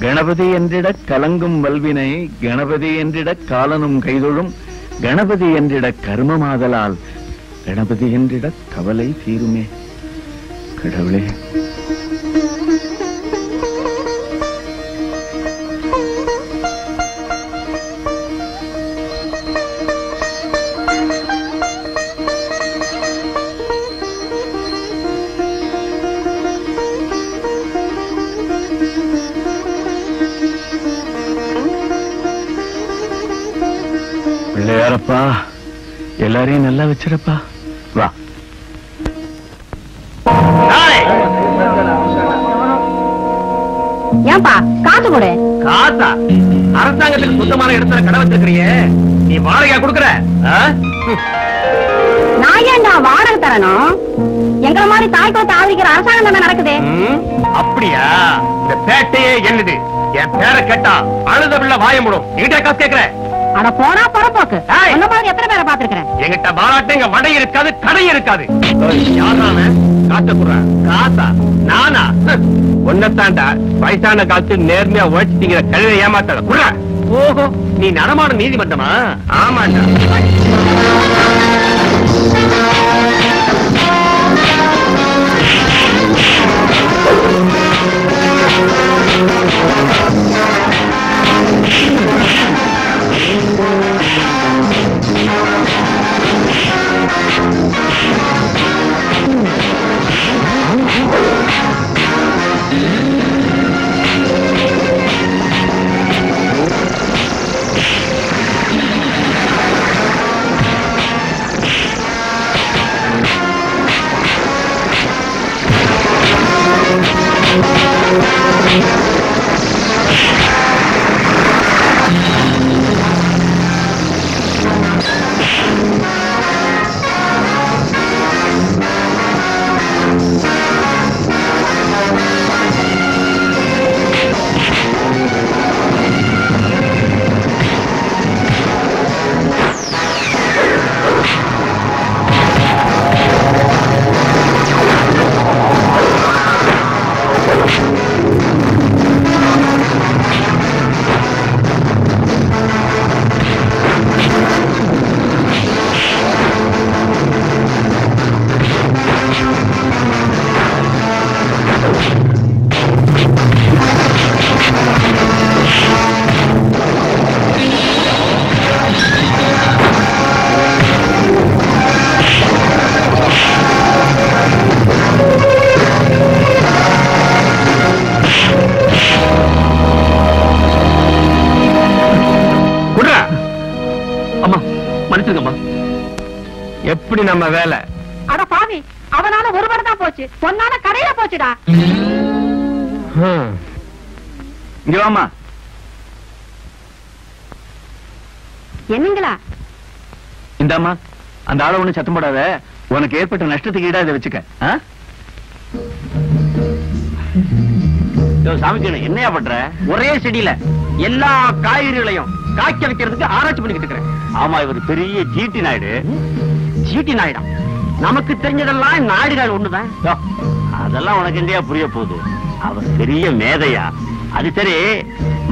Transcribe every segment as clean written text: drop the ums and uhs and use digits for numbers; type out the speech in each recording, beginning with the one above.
கணபதி என்றிட கலங்கும் வல்வினை கணபதி என்றிட காலனும் கைதொழும் கணபதி என்றிட கர்மமாதலால் கணபதி என்றிட கவலை தீருமே. கடவுளே, பிள்ளையாரப்பா எல்லாரையும் நல்லா வச்சிருப்பா. வா. ஏன்பா காசு கொடு. காசா? அரசாங்கத்துக்கு சுத்தமான இடத்துல கடை வச்சிருக்கிறிய, நீ வாடகையா கொடுக்கற? நான் ஏன்டா வாடகை தரணும்? எங்களை மாதிரி தாய்க்குளத்தை ஆதரிக்கிற அரசாங்கம் தானே நடக்குது. அப்படியா? இந்த பேட்டையே என்னது? என் பேரை கேட்டா அழுத பிள்ளை வாய மூடும். என்கிட்ட காசு கேட்கிற? அட போனா பொறப்போக்கு. அந்த மாதிரி எத்தனை பேரை பாத்துருக்கிறேன். என்கிட்ட பாராட்டு இங்க வடை இருக்காது, கடை இருக்காது. யாரான காசை குடுற? காசா? நானா? ஒன்னத்தாண்டா வயசான காலத்து நேர்மையா உழைச்சிட்டீங்கிற கழுதை ஏமாத்தாட குடுற. ஓஹோ, நீ நடமாடும் நீதிமன்றமா? ஆமாண்டா. எப்படி நம்ம வேலை? அட பாவி, அவனால ஒரு படம் தான் போச்சு, பொன்னால கடையில போச்சுடா. இங்க வாமா. என்னங்களா? இந்தாமா, அந்த ஆளை ஒண்ணு சத்தம் போடாத. உனக்கு ஏற்பட்ட நஷ்டத்துக்கு ஈடா இதை வச்சுக்க. சாமிக்கு என்னையா பண்ற? ஒரே செடியில எல்லா காய்கறிகளையும் காய்க்க வைக்கிறதுக்கு ஆராய்ச்சி பண்ணிக்கிட்டு இருக்கிறேன். ஆமா, இவர் பெரிய ஜிடி நாயுடு. ஜிடி நாயுடா? நமக்கு தெரிஞ்சதெல்லாம் நாயுடுகள் ஒண்ணுதான். அதெல்லாம் உனக்கு எங்கேயா புரிய போகுது? அவர் பெரிய மேதையா. அது சரி,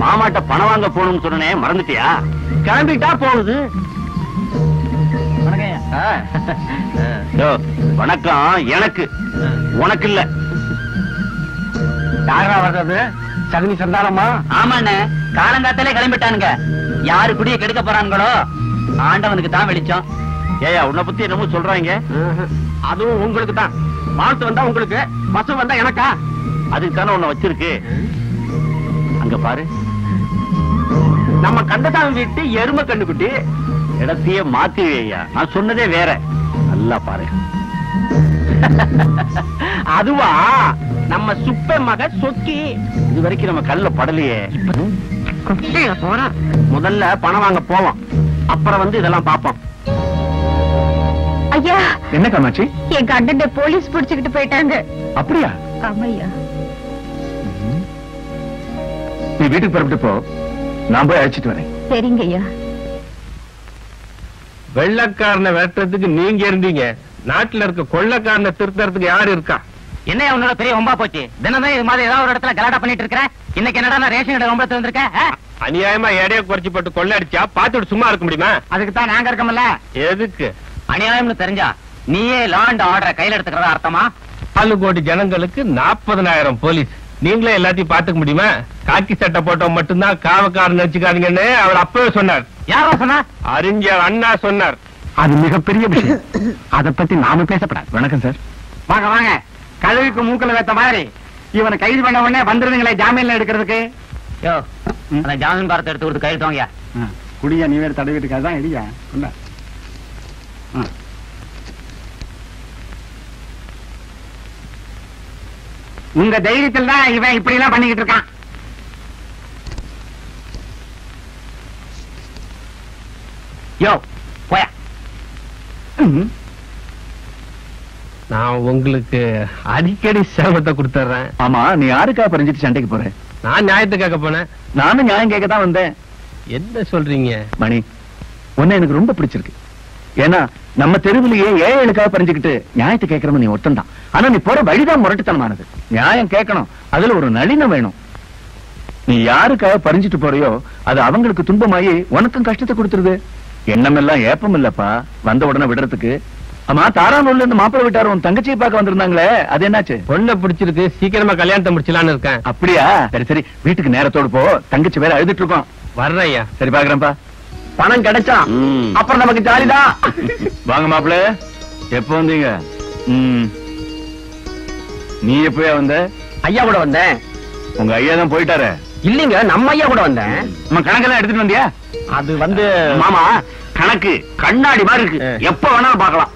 மாமாட்ட பணம் வாங்க போகணும்னு சொன்னே, மறந்துட்டியா? கிளம்பிட்டா போகுது. வணக்கம் எனக்கு, உனக்கு இல்ல. யாரா வர்றது? சகுனி சந்தானமா? ஆமாண்ணே, காலங்காத்தாலே கிளம்பிட்டானுங்க. யாரு குடிய கெடுக்க போறானுங்களோ ஆண்டவனுக்கு தான் வெளிச்சம். ஏயா, உன்னை பத்தி என்னமோ சொல்றாங்க? அதுவும் உங்களுக்கு தான். வாழ்த்து வந்தா உங்களுக்கு, பசு வந்தா எனக்கா? அதுக்கு தானே உன்னை வச்சிருக்கு. அங்க பாரு, நம்ம கண்டசாமி வீட்டு எருமை கண்ணுக்குட்டி. இடத்தையே மாத்தியா? நான் சொன்னதே வேற. நல்லா பாரு. அதுவா நம்ம சுப்ப மக சொக்கி. இது வரைக்கும் நம்ம கல்ல படலையே. முதல்ல பணம் வாங்க போவோம், அப்புறம் வந்து இதெல்லாம் பாப்போம். ஐயா, என்ன காமாட்சி? என் கண்டன போலீஸ் பிடிச்சுக்கிட்டு போயிட்டாங்க. அப்படியா? ஆமையா. நீ வீட்டுக்கு புறப்பட்டு போ, நான் போய் அழைச்சிட்டு வரேன். சரிங்க ஐயா. வெள்ளக்காரனை வெட்டுறதுக்கு நீங்க இருந்தீங்க, நாட்டுல இருக்க கொள்ளக்காரனை திருத்தறதுக்கு யாரு இருக்கா? என்ன உன்னோட பெரிய ஒம்பா போச்சு? தினம் இது மாதிரி ஏதாவது ஒரு இடத்துல கலாட்டா பண்ணிட்டு இருக்கிற. இன்னைக்கு என்னடா ரேஷன் கடை ரொம்ப திறந்திருக்க? அநியாயமா எடைய குறைச்சி போட்டு கொள்ளடிச்சா பாத்துட்டு சும்மா இருக்க முடியுமா? அதுக்கு தான் நாங்க இருக்கோம்ல. எதுக்கு? அநியாயம்னு தெரிஞ்சா நீயே லா அண்ட் ஆர்டரை கையில எடுத்துக்கிறதா அர்த்தமா? 4 கோடி ஜனங்களுக்கு 40,000 போலீஸ். நீங்களே எல்லாத்தையும் பாத்துக்க முடியுமா? காக்கி சட்டை போட்டவன் மட்டும்தான் காவக்காரன் வச்சுக்காதீங்கன்னு அவர் அப்பவே சொன்னார். யாரோ சொன்னா? அறிஞர் அண்ணா சொன்னார். அது மிகப்பெரிய விஷயம். அதை பத்தி நாம பேசப்படாது. வணக்கம் சார். வாங்க வாங்க. கழுவிக்கு மூக்கல வைத்த மாதிரி இவனை கைது பண்ண உடனே வந்துருவீங்களே ஜாமீன்ல எடுக்கிறதுக்கு. யோ, அந்த ஜாமீன் பாரத்தை எடுத்து கொடுத்து கையெழுத்து வாங்கயா. குடியா நீ வேற தடவிட்டு தான் எடியா. உங்க தைரியத்தில் தான் இவன் இப்படி எல்லாம் பண்ணிக்கிட்டு இருக்கான். யோ போயா. நான் உங்களுக்கு அடிக்கடி சேவத்தை கொடுத்துறேன். ஆமா, நீ யாருக்கா பறிஞ்சிட்டு சண்டைக்கு போற? நான் நியாயத்தை கேட்க போனேன். நானும் நியாயம் கேட்க தான் வந்தேன். என்ன சொல்றீங்க? மணி, உன்னை எனக்கு ரொம்ப பிடிச்சிருக்கு. ஏன்னா நம்ம தெருவிலேயே ஏழைகளுக்காக பறிஞ்சுக்கிட்டு நியாயத்தை கேட்கறவன் நீ ஒருத்தன் தான். ஆனா நீ போற வழிதான் முரட்டுத்தனமானது. நியாயம் கேட்கணும், அதுல ஒரு நளினம் வேணும். நீ யாருக்காக பறிஞ்சிட்டு போறியோ அது அவங்களுக்கு துன்பமாயி உனக்கும் கஷ்டத்தை கொடுத்துருது. எண்ணமெல்லாம் ஏப்பம் இல்லப்பா, வந்த உடனே விடுறதுக்கு. ஆமா, தாரானூர்ல இருந்து மாப்பிள்ளை விட்டாரு உன் தங்கச்சியை பார்க்க வந்திருந்தாங்களே, அது என்னாச்சு? பொண்ணை பிடிச்சிருக்கு, சீக்கிரமா கல்யாணத்தை முடிச்சலான்னு இருக்கேன். அப்படியா? சரி சரி, வீட்டுக்கு நேரத்தோடு போ. தங்கச்சி வேற அழுதுட்டு இருக்கோம். வர்றேன் ஐயா. சரி, பாக்குறேன்ப்பா. பணம் கிடைச்சா அப்புறம் நமக்கு ஜாலிதான். வாங்க மாப்பிள்ள, எப்ப வந்தீங்க? நீ எப்பயா வந்த? ஐயா கூட வந்தேன். உங்க ஐயா தான் போயிட்டாரு. இல்லீங்க, நம்ம ஐயா கூட வந்தேன். நம்ம கணக்கெல்லாம் எடுத்துட்டு வந்தியா? அது வந்து மாமா, கணக்கு கண்ணாடி மாதிரி இருக்கு, எப்ப வேணாலும் பார்க்கலாம்.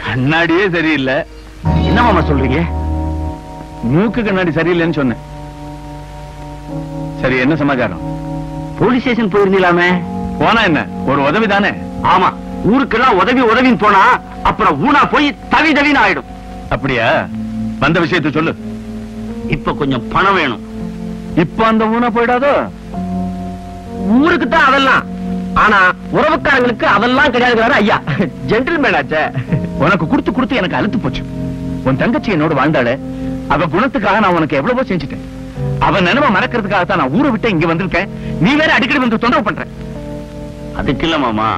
கண்ணாடியே சரியில்லை. என்ன மாமா சொல்றீங்க? மூக்கு கண்ணாடி சரியில்லைன்னு சொன்னேன். சரி, என்ன சமாச்சாரம்? போலீஸ் ஸ்டேஷன் போயிருந்தீங்களாமே? போனா என்ன, ஒரு உதவி தானே? ஆமா, ஊருக்கெல்லாம் உதவி உதவின்னு போனா அப்புறம் ஊனா போய் தவி தவின்னு ஆயிடும். அப்படியா? வந்த விஷயத்தை சொல்லு. இப்ப கொஞ்சம் பணம் வேணும். இப்ப அந்த ஊனா போயிடாதோ? ஊருக்கு தான் அதெல்லாம், ஆனா உறவுக்காரங்களுக்கு அதெல்லாம் கிடையாது. ஐயா ஜென்டில்மேன் ஆச்சே. உனக்கு கொடுத்து கொடுத்து எனக்கு அழுத்து போச்சு. உன் தங்கச்சி என்னோட வாழ்ந்தாளே, அவ குணத்துக்காக நான் உனக்கு எவ்வளவோ செஞ்சுட்டேன். அவன் நினைவ மறக்கிறதுக்காகத்தான் நான் ஊரை விட்டு இங்க வந்திருக்கேன். நீ வேற அடிக்கடி வந்து தொந்தரவு பண்ற. அதுக்கு இல்ல மாமா,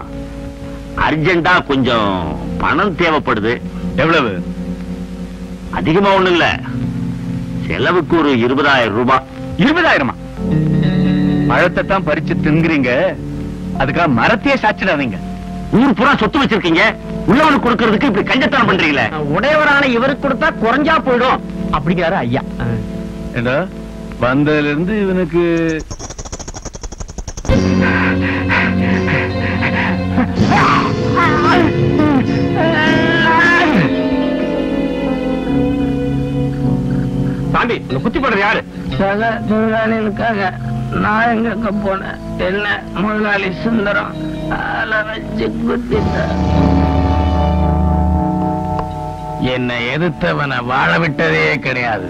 அர்ஜென்டா கொஞ்சம் பணம் தேவைப்படுது. எவ்வளவு? அதிகமா ஒண்ணு இல்ல, செலவுக்கு ஒரு 20,000 ரூபாய். 20,000? பழத்தை தான் பறிச்சு திங்குறீங்க, அதுக்காக மரத்தையே சாச்சிடாதீங்க. ஊர் பூரா சொத்து வச்சிருக்கீங்க, உள்ளவனுக்கு கொடுக்கறதுக்கு இப்படி கஞ்சத்தனம் பண்றீங்களே. உடையவரான இவருக்கு கொடுத்தா குறைஞ்சா போயிடும் அப்படிங்கிறாரு ஐயா. ஏண்டா, வந்ததுல இருந்து இவனுக்கு சாமி, குத்தி போடுறது யாரு? சக முதலாளிகளுக்காக நான் எங்க போனேன். என்ன முதலாளி சுந்தரம் வச்சு குத்திட்ட. என்னை எதிர்த்தவனை வாழ விட்டதே கிடையாது.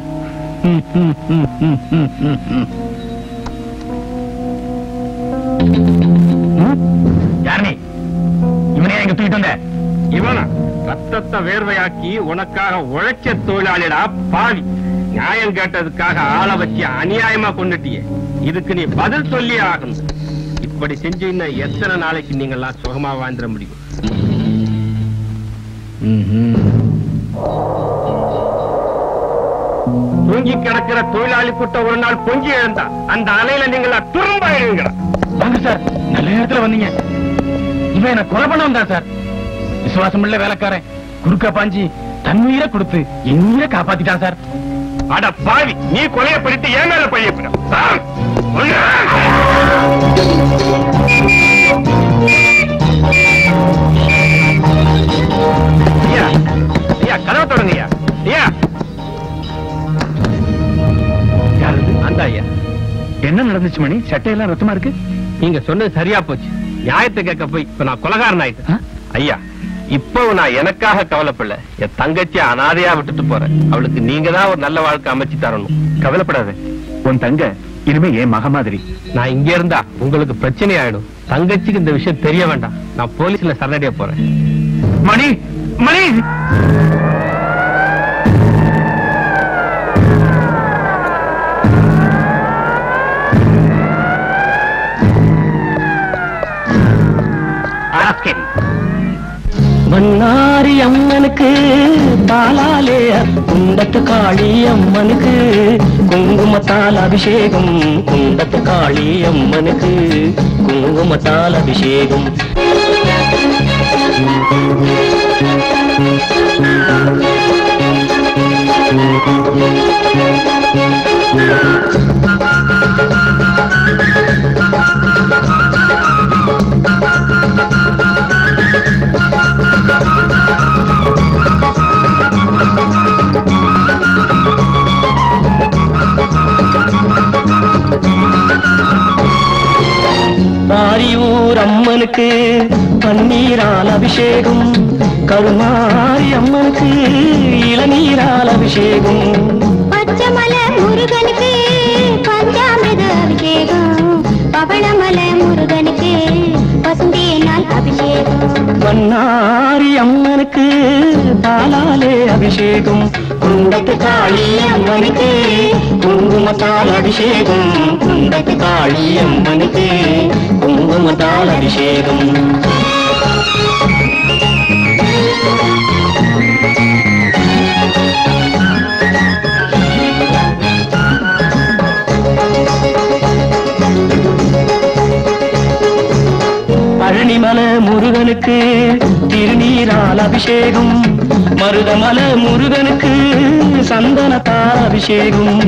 யார் நீ? இவனே எங்க தூக்கிட்டு வந்த? இவனா? ரத்தத்தை வேர்வையாக்கி உனக்காக உழைச்ச தொழிலாளிடா பாவி. நியாயம் கேட்டதுக்காக ஆளை வச்சு அநியாயமா கொண்டுட்டியே, இதுக்கு நீ பதில் சொல்லி ஆகணும். இப்படி செஞ்சீங்கன்னா எத்தனை நாளைக்கு நீங்கெல்லாம் சுகமா வாழ்ந்துட முடியும்? தூங்கி கிடக்கிற தொழிலாளி கூட்டம் ஒரு நாள் பொங்கி எழுந்தா அந்த அலையில நீங்களா துரும்பாயிருங்களா? வாங்க சார், நல்ல நேரத்துல வந்தீங்க. இவன் என்ன கொலை பண்ண வந்தா சார். விசுவாசம் உள்ள வேலைக்காரன் குறுக்க பாஞ்சி தண்ணீரை கொடுத்து என் உயிரை காப்பாத்திட்டான் சார். அட பாவி, நீ கொலையப்படுத்தி ஏன் மேல பழியப்பட? கதவை தொடங்கய்யா. அந்த ஐயா. என்ன நடந்துச்சு மணி? சட்டையெல்லாம் ரத்தமா இருக்கு. நீங்க சொன்னது சரியா போச்சு. நியாயத்தை கேட்க போய் இப்ப நான் கொலைகாரன் ஆயிட்டேன். ஐயா, இப்போ நான் எனக்காக கவலைப்படல, என் தங்கச்சி அனாதையா விட்டுட்டு போறேன். அவளுக்கு நீங்க தான் ஒரு நல்ல வாழ்க்கை அமைச்சு தரணும். கவலைப்படாத, உன் தங்க இனிமே என் மக மாதிரி. நான் இங்க இருந்தா உங்களுக்கு பிரச்சனை ஆயிடும். தங்கச்சிக்கு இந்த விஷயம் தெரிய வேண்டாம். நான் போலீஸ்ல சரணடைய போறேன். மணி, மணி! பண்ணாரி அம்மனுக்கு பாலாலே குண்டத்து காளி அம்மனுக்கு குங்குமத்தால் அபிஷேகம் குண்டத்து காளி அம்மனுக்கு குங்குமத்தால் அபிஷேகம் பாரியூர் அம்மனுக்கு பன்னீரால் அபிஷேகம் கருமாரி அம்மனுக்கு இளநீரால் அபிஷேகம் பச்சமல முருகனுக்கு பஞ்சாமிர்த அபிஷேகம் பவளமல முருகனுக்கு பசுந்தேனால் அபிஷேகம் பன்னாரி அம்மனுக்கு பாலாலே அபிஷேகம் குண்டத்து காளி அம்மனுக்கு குங்குமத்தால் அபிஷேகம் குண்டத்து காளி அம்மனுக்கு குங்குமத்தால் அபிஷேகம் பழனிமல முருகனுக்கு திருநீரால் அபிஷேகம் மருதமல முருகனுக்கு சந்தனத்தால் அபிஷேகம்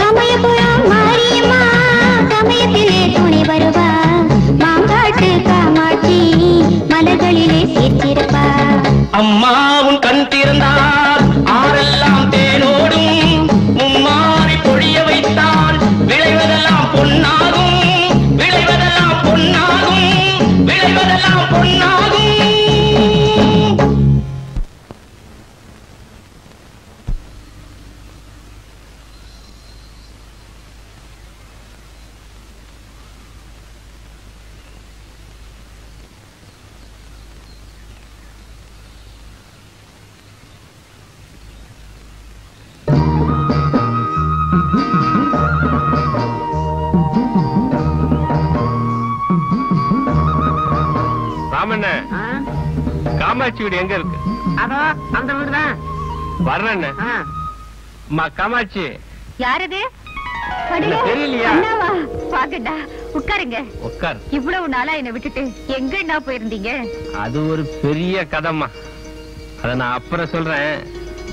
சமயபுரம் மாரியம்மா சமயத்திலே துணி வருவா மாங்காட்டு காமாட்சி மலர்களிலே சேர்த்திருப்பா அம்மாவும் கண் திறந்தால் ஆரெல்லாம் தேனோடும் மும்மாறி பொழிய வைத்தால் விளைவதெல்லாம் பொன்னாகும் விளைவதெல்லாம் பொன்னாகும் விளைவதெல்லாம் பொன்னாகும். காமாட்சி வீடு எங்க இருக்கு? அதோ அந்த வீடுதான். வர்றேன். காமாட்சி யாரது? தெரியலையா? பாக்கண்டா, உட்காருங்க. உட்கார். இவ்வளவு நாளா என்ன விட்டுட்டு எங்க போயிருந்தீங்க? அது ஒரு பெரிய கதம்மா, அத நான் அப்புறம் சொல்றேன்.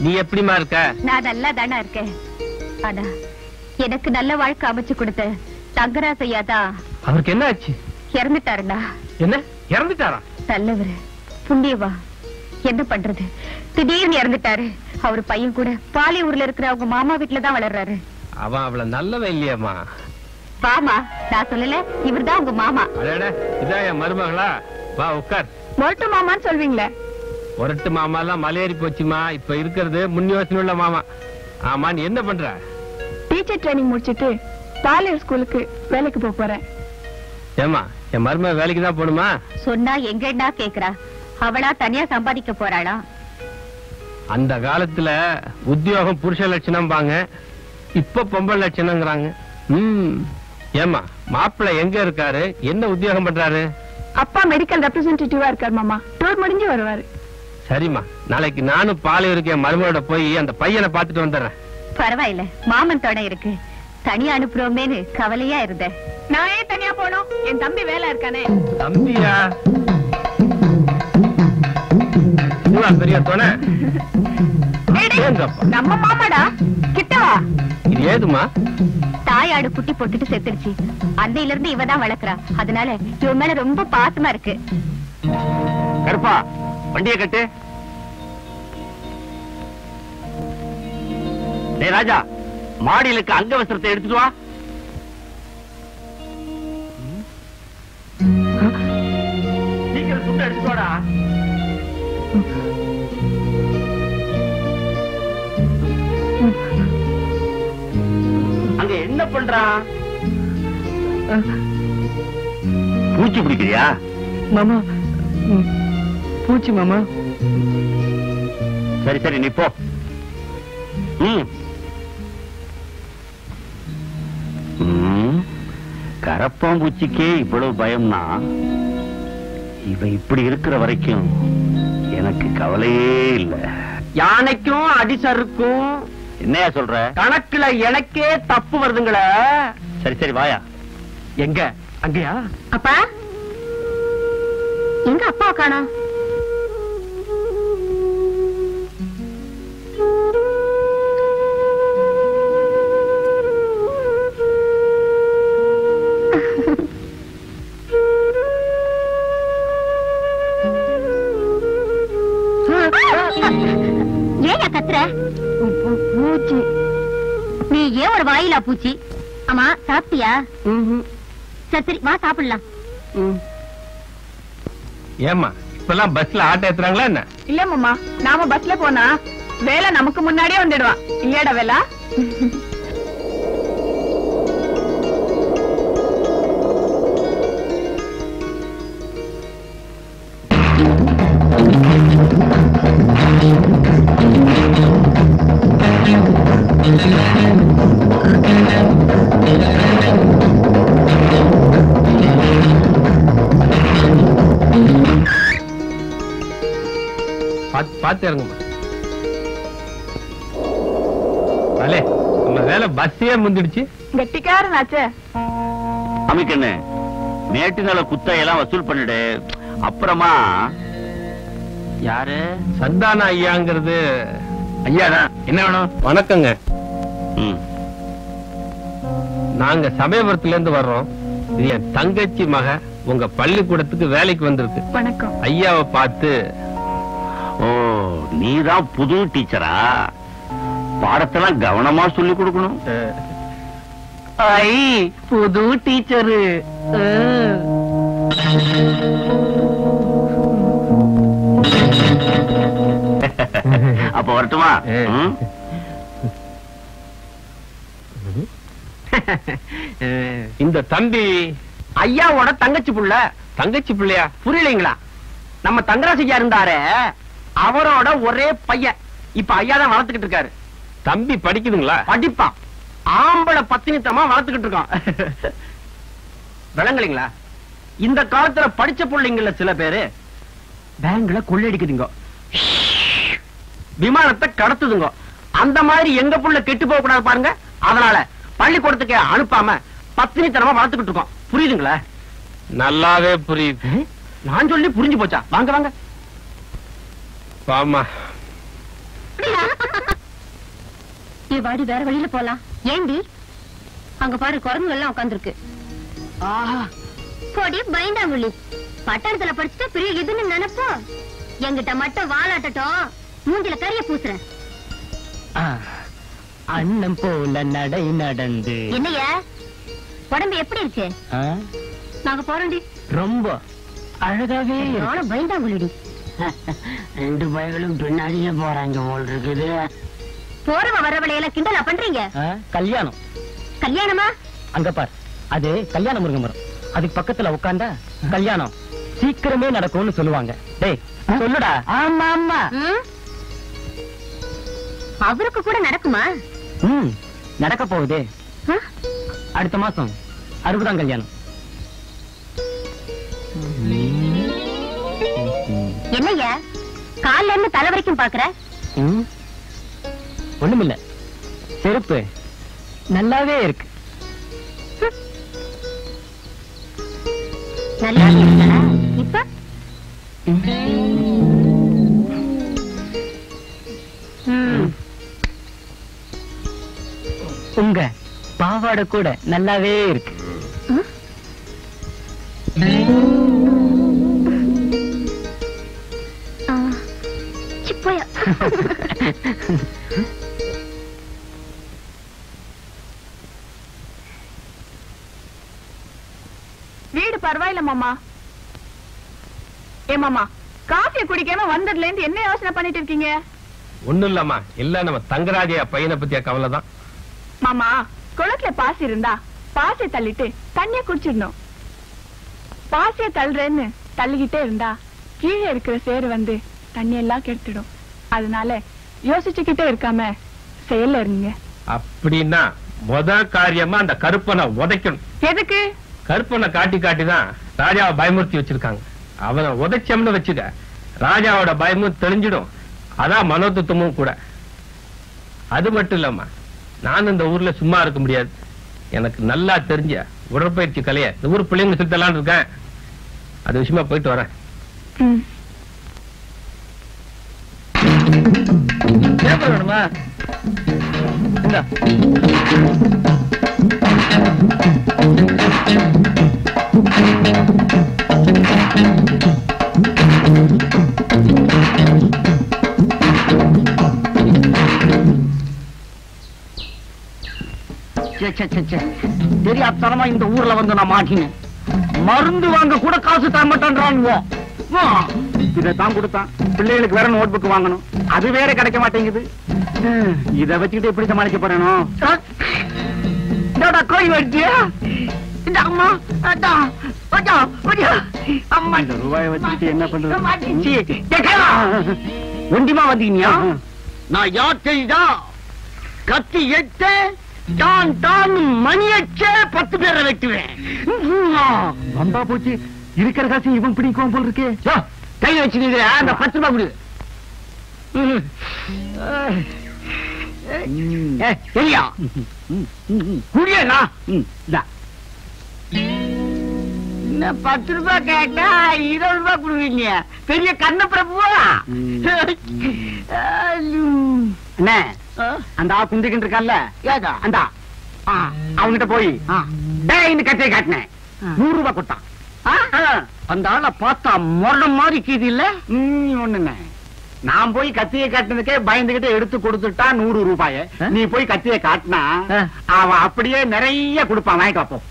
நீ எப்படிமா இருக்க? நான் நல்லா தானே இருக்கேன். ஆனா எனக்கு நல்ல வாழ்க்கை அமைச்சு கொடுத்த தங்கராசையா தான். அவருக்கு என்ன ஆச்சு? இறந்துட்டாருண்ணா. என்ன இறந்துட்டாரா? நல்லவரு, புண்ணியவா. என்ன பண்றது, திடீர்னு இறந்துட்டாரு. அவரு பையன் கூட பாலியூர்ல இருக்கிற அவங்க மாமா வீட்டுலதான் வளர்றாரு. அவன் அவ்வளவு நல்லவன் இல்லையாமா? மாமா நான் சொல்லல, இவர்தான் உங்க மாமா. இதான் என் மருமகளா? வா உட்கார். மொரட்டு மாமான்னு சொல்வீங்களே? மொரட்டு மாமா எல்லாம் மலையேறி போச்சுமா. இப்ப இருக்கிறது முன் யோசனை உள்ள மாமா. ஆமா, நீ என்ன பண்ற? டீச்சர் ட்ரைனிங் முடிச்சிட்டு பாலியர் ஸ்கூலுக்கு வேலைக்கு போறேன். ஏமா, என் மருமக வேலைக்கு தான் போணுமா? சொன்னா எங்கடா கேக்குறா? அவளா தனியா சம்பாதிக்க போறாளா? அந்த காலத்துல உத்தியோகம் புருஷ லட்சணம் பாங்க, இப்ப பொம்பளை லட்சணங்கிறாங்க. ஏமா, மாப்பிள்ளை எங்க இருக்காரு? என்ன உத்தியோகம் பண்றாரு? அப்பா மெடிக்கல் ரெப்ரசன்டேட்டிவா இருக்கார் மாமா. டூர் முடிஞ்சு வருவாரு. சரிம்மா, நாளைக்கு நானும் பாலியூருக்கு என் மருமகளோட போய் அந்த பையனை பாத்துட்டு வந்துடுறேன். பரவாயில்ல, மாமன் துணை இருக்கு. தனியா அனுப்புறோமேனு கவலையா இருந்தேன். நான் ஏன் தனியா போனோம்? என் தம்பி வேலை இருக்கானே. தம்பியா? பெரிய துணை நம்ம மாமாடா. கிட்டவா. இது ஏதுமா? தாயாடு குட்டி போட்டுட்டு செத்துடுச்சு. அன்னையில இருந்து இவதான் வளர்க்கறா. அதனால இவன் மேல ரொம்ப பாசமா இருக்கு. கருப்பா, வண்டியை கட்டு. டேய் ராஜா, மாடியிலுக்கு அங்க வஸ்திரத்தை எடுத்துட்டு வா. சீக்கிரம் துண்டு எடுத்துட்டு வாடா. அங்க என்ன பண்றான்? பூச்சி பிடிக்கிறியா? மாமா, பூச்சி மாமா. சரி சரி, நீ போ. கரப்பாம்பூச்சிக்கே இவ்வளவு பயம்னா, இவ இப்படி இருக்கிற வரைக்கும் எனக்கு கவலையே இல்ல. யானைக்கும் அடிசருக்கும் என்னையா சொல்ற? கணக்குல எனக்கே தப்பு வருதுங்களே. சரி சரி வாயா. எங்க? அங்கயா? அப்பா எங்க அப்பா காணோம்? ஏன் கத்துற? பூச்சி. நீ ஏன் ஒரு வாயிலா பூச்சி? ஆமா சாப்பிட்டியா? சரி சரி வா சாப்பிடலாம். ஏமா இப்பெல்லாம் பஸ்ல ஆட்டோ ஏத்துறாங்களா என்ன? இல்ல மாமா, நாம பஸ்ல போனா வேலை நமக்கு முன்னாடியே வந்துடுவான். இல்லையாடா வேலா? பாத்து இறங்குமா. அலே நம்ம வேலை பஸ்ஸே முந்திடுச்சு. கெட்டிக்காரனாச்சே. அமைக்கண்ணு நேற்று நாள குத்தையெல்லாம் வசூல் பண்ணிடு. அப்புறமா யாரு? சந்தான ஐயாங்கிறது. ஐயாதான். என்ன வேணும்? வணக்கங்க. நாங்க சமயபுரத்துல இருந்து வர்றோம். இது என் தங்கச்சி மக உங்க பள்ளிக்கூடத்துக்கு வேலைக்கு வந்திருக்கு. வணக்கம். ஐயாவை பார்த்து. ஓ நீதான் புது டீச்சரா? பாடத்தெல்லாம் கவனமா சொல்லி கொடுக்கணும். ஐ புது டீச்சரு. அப்ப வரட்டுமா? இந்த தம்பி ஐயாவோட தங்கச்சி புள்ள. தங்கச்சி பிள்ளையா? புரியலீங்களா? நம்ம தங்கராசியா இருந்தாரே அவரோட ஒரே பையன். இப்ப ஐயா தான் வளர்த்துக்கிட்டு இருக்காரு. தம்பி படிக்குதுங்களா? படிப்பான். ஆம்பளை பத்தினித்தமா வளர்த்துக்கிட்டு இருக்கான். விளங்கலீங்களா? இந்த காலத்துல படிச்ச பிள்ளைங்கள சில பேரு பேங்க்ல கொள்ளையடிக்குதுங்க, விமானத்தை கடத்துதுங்க. அந்த மாதிரி எங்க புள்ள கெட்டு போக கூடாது பாருங்க. அதனால பள்ளிக்கூடத்துக்கு அனுப்பாம பத்தினித்தனமா வளர்த்துக்கிட்டு இருக்கோம். புரியுதுங்களா? நல்லாவே புரியுது. நான் சொல்லி புரிஞ்சு போச்சா? வாங்க வாங்க. வாமா. நீ வாடி வேற வழியில போலாம். ஏண்டி? அங்க பாரு குரங்கு எல்லாம் உட்காந்துருக்கு. போடி பயந்தாங்குழி. பட்டணத்துல படிச்சுட்டு பெரிய இதுன்னு நினைப்போம். எங்கிட்ட மட்டும் வாலாட்டட்டும் மூஞ்சில கரிய பூசுறேன். அண்ணன் போல நடை நடந்து. என்னைய உடம்பு எப்படி இருக்கு? நாங்க போறோம்டி. ரொம்ப அழகாவே நானும் பயந்தாங்குழிடி. ரெண்டு பைகளும் பின்னாடியே போறாங்க போல் இருக்குது. போறவ வரவழையெல்லாம் கிண்டலா பண்றீங்க? கல்யாணம். கல்யாணமா? அங்க பார், அது கல்யாண முருங்க மரம். அதுக்கு பக்கத்துல உட்கார்ந்தா கல்யாணம் சீக்கிரமே நடக்கும்னு சொல்லுவாங்க. டேய் சொல்லுடா. ஆமா ஆமா. அவருக்கு கூட நடக்குமா? நடக்க போகுதே. அடுத்த மாசம் 60ஆம் கல்யாணம். என்னையா கால்ல இருந்து தலை வரைக்கும் பாக்குற? ஒண்ணுமில்ல, செருப்பு நல்லாவே இருக்கு. நல்லாவே இருக்கா? இப்ப உங்க பாவாடை கூட நல்லாவே இருக்கு. சிப்போயா. வீடு பரவாயில்ல மாமா. ஏ மாமா, காஃபியை குடிக்காம வந்ததுல இருந்து என்ன யோசனை பண்ணிட்டு இருக்கீங்க? ஒண்ணும் இல்லம்மா, இல்ல நம்ம தங்கராஜையா பையனை பத்தியா கவலை தான். மாமா, குளத்துல பாசி இருந்தா பாசியை தள்ளிட்டு தண்ணிய குடிச்சிடணும். பாசிய தள்ளுறேன்னு தள்ளிக்கிட்டே இருந்தா கீழே இருக்கிற சேரு வந்து தண்ணி எல்லாம் கெடுத்துடும். அதனால யோசிச்சுக்கிட்டே இருக்காம செயல்ல இருங்க. அப்படின்னா முத காரியமா அந்த கருப்பனை உதைக்கணும். எதுக்கு? கருப்பனை காட்டி காட்டிதான் ராஜாவை பயமுறுத்தி வச்சிருக்காங்க. அவனை உதைச்சம்னு வச்சுக்க, ராஜாவோட பயமும் தெளிஞ்சிடும். அதான் மனோதத்துவமும் கூட. அது மட்டும் இல்லம்மா, நான் இந்த ஊர்ல சும்மா இருக்க முடியாது. எனக்கு நல்லா தெரிஞ்ச உடற்பயிற்சி கலைய இந்த ஊர் பிள்ளைங்க சுத்தலான்னு இருக்கேன். அது விஷயமா போயிட்டு வரேன். வேணுமா? இந்த தெரியாதனமா இந்த ஊர்ல வந்து நான் மாட்டினேன். மருந்து வாங்க கூட காசு தர மாட்டேன்றானுங்க. இதான் கொடுத்தான். பிள்ளைகளுக்கு வேற நோட் புக் வாங்கணும், அது வேற கிடைக்க மாட்டேங்குது. இத வச்சுக்கிட்டு எப்படி சமாளிக்க போறேனோ? கோய் வச்சியா இந்த அம்மா அம்மா இந்த ரூபாயை வச்சுக்கிட்டு என்ன பண்றது? ஒண்டிமா வந்தீங்க. நான் யார் தெரியுதா? கத்தி எட்டு தான் தான் மணி அச்சே 10 பேரை வெட்டுவேன். வந்தா போச்சு. இருக்கிற காசு இவன் பிடிக்கும் போல் இருக்கே. கையில வச்சுக்கிற அந்த 10 ரூபாய் கொடு. சரியா குடியண்ணா? என்ன 10 ரூபாய் கேட்டா 20 ரூபாய் கொடுவீங்க? பெரிய கண்ண பிரபுவா? என்ன அந்த குந்திக்கிட்டு இருக்கான்ல, அந்த அவங்கிட்ட போய் கட்டையை காட்டினேன். 100 ரூபாய் கொடுத்தான். அந்த ஆளை பார்த்தா மரணம் மாதிரி கீது இல்ல? ஒண்ணுங்க, நான் போய் கத்தியை காட்டினதுக்கே பயந்துகிட்டு எடுத்து கொடுத்துட்டா 100 ரூபாய. நீ போய் கத்தியை காட்டினா அவன் அப்படியே நிறைய கொடுப்பான். வாங்கிட்டு வாப்போம்.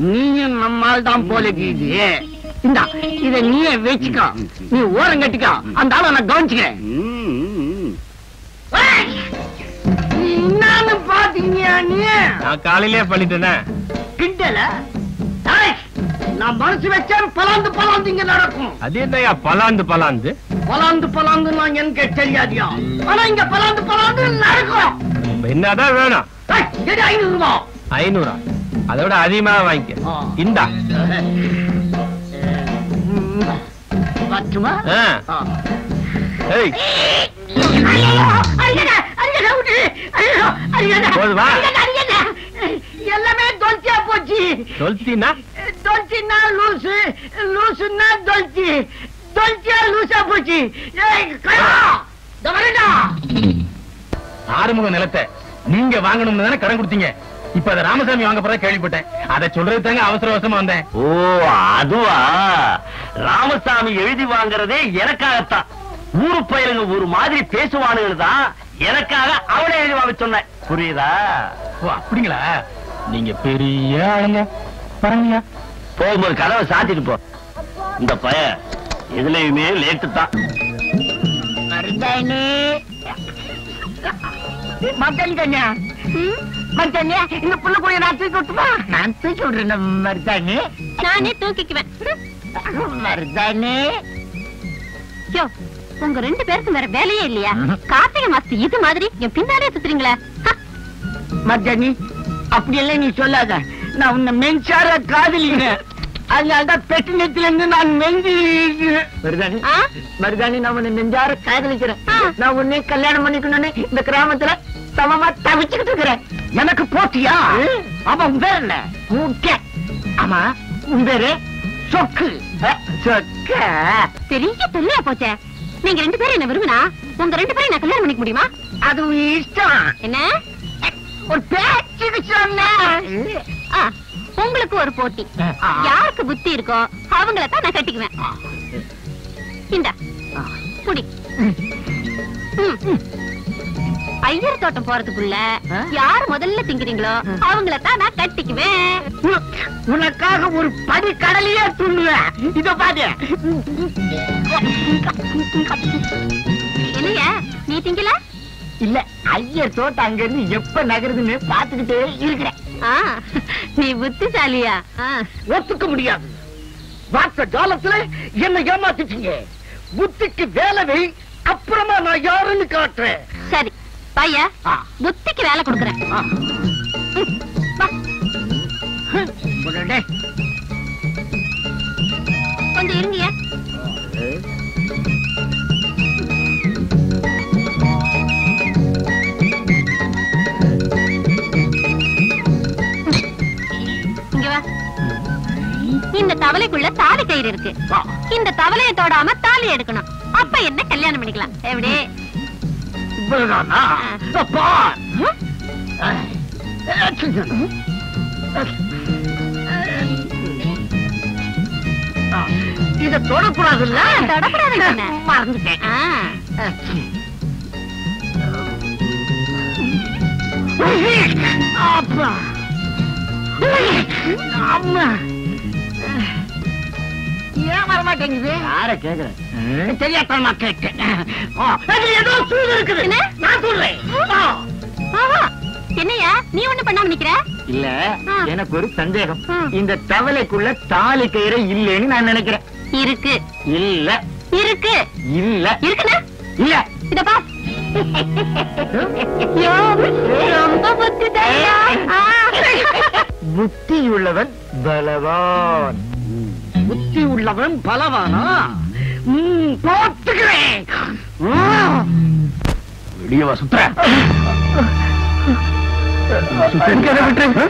நீயும் நம்மால் தான் போல கீது. இந்த இத நீயே வச்சுக்கோ, நீ ஓரம் கட்டிக்கோ. அந்த ஆளை நான் கவனிச்சுக்கிறேன். என்னன்னு பாத்தீங்க? நீ நான் காலையிலே பண்ணிட்டேனே. கிண்டல நான் மனசு வச்சேன். பலாந்து பலாந்து இங்க நடக்கும். அது என்னையா பலாந்து பலாந்து? பலாந்து பலாந்து நான் எனக்கு தெரியாதியா? ஆனா இங்க பலாந்து பலாந்து நடக்கும். என்னதான் வேணும்? 500 ரூபாய். 500? அதோட அதிகமா வாங்கிக்க. இந்தா பச்சுமா? எல்லாமே தொல்ச்சியா போச்சு. தொல்ச்சினா? தொல்ச்சினா லூசு, லூசுன்னா தொல்ச்சி, தொல்ச்சியா லூசா போச்சு. ஆறுமுக நிலத்தை நீங்க வாங்கணும்னு தானே கடன் கொடுத்தீங்க. இப்ப அத ராமசாமி வாங்க போறதா கேள்விப்பட்டேன். அதை சொல்றது தாங்க அவசர அவசரமா வந்தேன். ஓ அதுவா? ராமசாமி எழுதி வாங்குறதே எனக்காகத்தான். ஊரு பயிலுங்க ஒரு மாதிரி பேசுவானுங்க தான். எனக்காக அவளே எழுதி வாங்க சொன்னேன். புரியுதா? ஓ அப்படிங்களா? நீங்க பெரிய ஆளுங்க. பரவாயில்லையா? போகும்போது கதவை சாத்திட்டு போ. இந்த பய எதுலயுமே லேட்டு தான். இந்த புள்ள கூட நான் தூக்கி விட்டுமா? நான் தூக்கி விடுறேன் மருதானி. நானே தூக்கிக்குவேன். மருதானி உங்க 2 பேருக்கு வேற வேலையே இல்லையா? கார்த்திகை மாசத்து இது மாதிரி என் பின்னாலே சுத்துறீங்களா? மருதானி அப்படியெல்லாம் நீ சொல்லாத. நான் உன்னை மென்சார காதலிங்க. அதனால்தான் பெட்டினத்துல இருந்து நான் மருதானி மருதானி நான் உன்னை நெஞ்சார காதலிக்கிறேன். நான் உன்னை கல்யாணம் பண்ணிக்கணும்னு இந்த கிராமத்துல சமமா தவிச்சுக்கிட்டு இருக்கிறேன். எனக்கு போட்டியா? ஆமா உன் பேர் என்ன? முக்கிய. ஆமா உன் பேரு சொக்கு. சொக்க பெரிய தொல்லையா போச்சே. நீங்க 2 பேரும் என்ன விரும்பினா உங்க 2 பேரும் நான் கல்யாணம் பண்ணிக்க முடியுமா? அது இஷ்டம். என்ன ஒரு பேச்சுக்கு சொன்ன? உங்களுக்கு ஒரு போட்டி. யாருக்கு புத்தி இருக்கோ அவங்கள தான் நான் கட்டிக்குவேன். இந்த குடி. ஐயர் தோட்டம் போறதுக்குள்ள யார் முதல்ல திங்கிறீங்களோ அவங்கள தான் நான் கட்டிக்குவேன். உனக்காக ஒரு படி கடலையே துண்ணுவேன். இத பாரு. என்னையா நீ திங்கல? இல்ல ஐயர் தோட்டம் அங்க இருந்து எப்ப நகருதுன்னு பாத்துக்கிட்டே இருக்கிறேன். நீ புத்திசாலியா? ஒத்துக்க முடியாது. வார்த்த காலத்துல என்ன ஏமாத்திட்டீங்க. புத்திக்கு வேலை அப்புறமா நான் யாருன்னு காட்டுறேன். சரி பையா, புத்திக்கு வேலை கொடுக்குறேன். கொஞ்சம் இருங்க. தவளைக்குள்ள தாலி கயிறு இருக்கு. இந்த தவளையை தொடாம தாலி எடுக்கணும். அப்ப என்ன கல்யாணம் பண்ணிக்கலாம். எப்படி இத தொடக்கூடாதுல்ல? தொடக்கூடாது. மறந்துட்டேன். அப்பா அம்மா ஏன் வரமாட்டேங்குது? யார கேக்குறேன்? தெரியாதமா கேட்டேன். ஏதோ சூது இருக்குது. நான் சொல்றேன். என்னையா நீ ஒண்ணு பண்ணாம நிக்கிற? இல்ல, எனக்கு ஒரு சந்தேகம். இந்த தவளைக்குள்ள தாலி கயிறு இல்லைன்னு நான் நினைக்கிறேன். இருக்கு. இல்ல இருக்கு. இல்ல இருக்குண்ணா? இல்ல. இத பா. ரொம்ப புத்திசாலியா. புத்தி உள்ளவன் பலவான். புத்தி உள்ளவன் பலவானா? போட்டுக்கிறேன். வெளியவா சுத்துற? விட்டு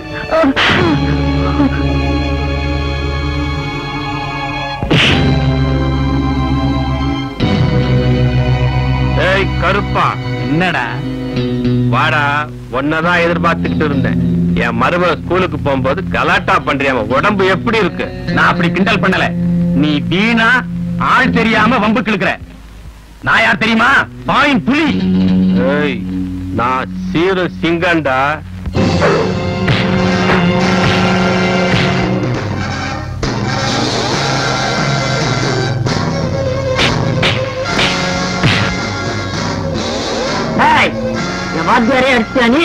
ஏய் கருப்பா, என்னடா? வாடா, உன்னதான் எதிர்பார்த்துக்கிட்டு இருந்தேன். என் மருமக ஸ்கூலுக்கு போகும்போது கலாட்டா பண்றியாம உடம்பு எப்படி இருக்கு? நான் அப்படி கிண்டல் பண்ணல. நீ வீணா ஆள் தெரியாம வம்புக்கு இழுக்கிற. நான் யார் தெரியுமா? பாயின் புலி. ஏய், நான் சீரு சிங்கண்டா. என் வாத்தியாரே அடிச்சியா நீ?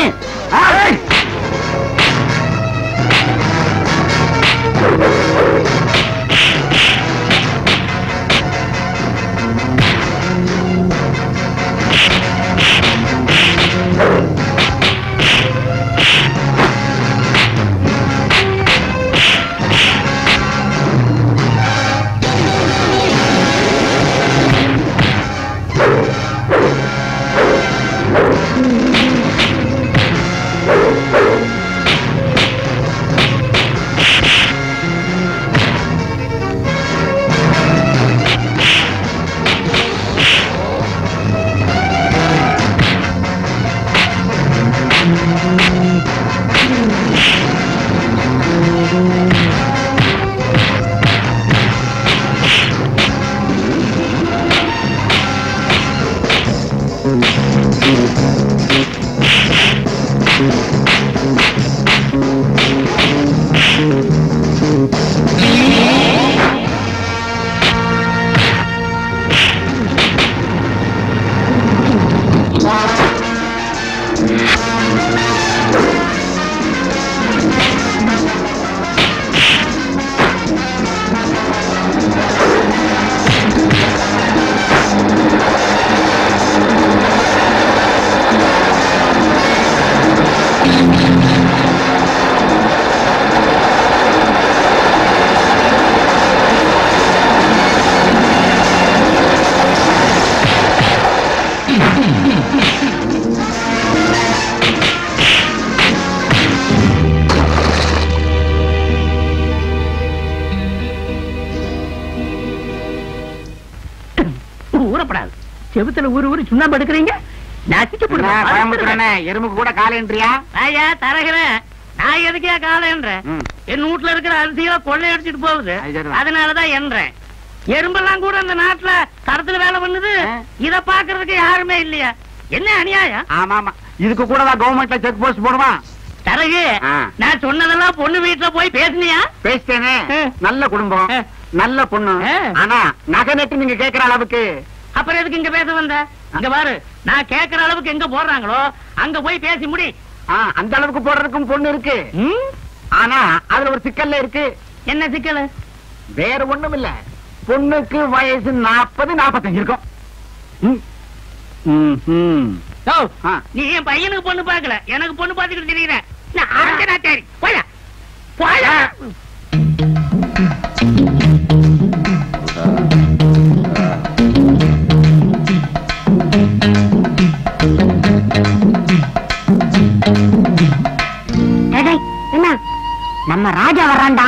ஊறப்படாது. செவுத்துல ஊரு சுண்ணாம்பு எடுக்கிறீங்க. எறும்புக்கு கூட காலன்றியா? ஐயா தரகிறேன். நான் எதுக்கே காலன்றேன்? என் வீட்டுல இருக்கிற அரிசியில கொள்ளை அடிச்சுட்டு போகுது. அதனாலதான் என்றேன். எறும்பெல்லாம் கூட இந்த நாட்டுல தரத்துல வேலை பண்ணுது. இத பாக்குறதுக்கு யாருமே இல்லையா? என்ன அநியாயம்? ஆமா ஆமா, இதுக்கு கூட கவர்மெண்ட்ல செக் போஸ்ட் போடுவான். தரகு, நான் சொன்னதெல்லாம் பொண்ணு வீட்டுல போய் பேசினியா? பேசிட்டேனே. நல்ல குடும்பம், நல்ல பொண்ணு. ஆனா நகை நட்டு நீங்க கேக்குற அளவுக்கு. அப்புறம் எதுக்கு இங்க பேச வந்த? அங்க பாரு, நான் கேக்குற அளவுக்கு எங்க போடுறாங்களோ அங்க போய் பேசி முடி. அந்த அளவுக்கு போடுறதுக்கும் பொண்ணு இருக்கு. ஆனா அதுல ஒரு சிக்கல்ல இருக்கு. என்ன சிக்கல்? வேற ஒண்ணும் இல்ல. பொண்ணுக்கு வயசு 40-45 இருக்கும். நீ என் பையனுக்கு பொண்ணு பாக்கல, எனக்கு பொண்ணு பாத்துக்கிட்டு தெரியுறேன். போயா போயா. நம்ம ராஜா வர்றான்டா.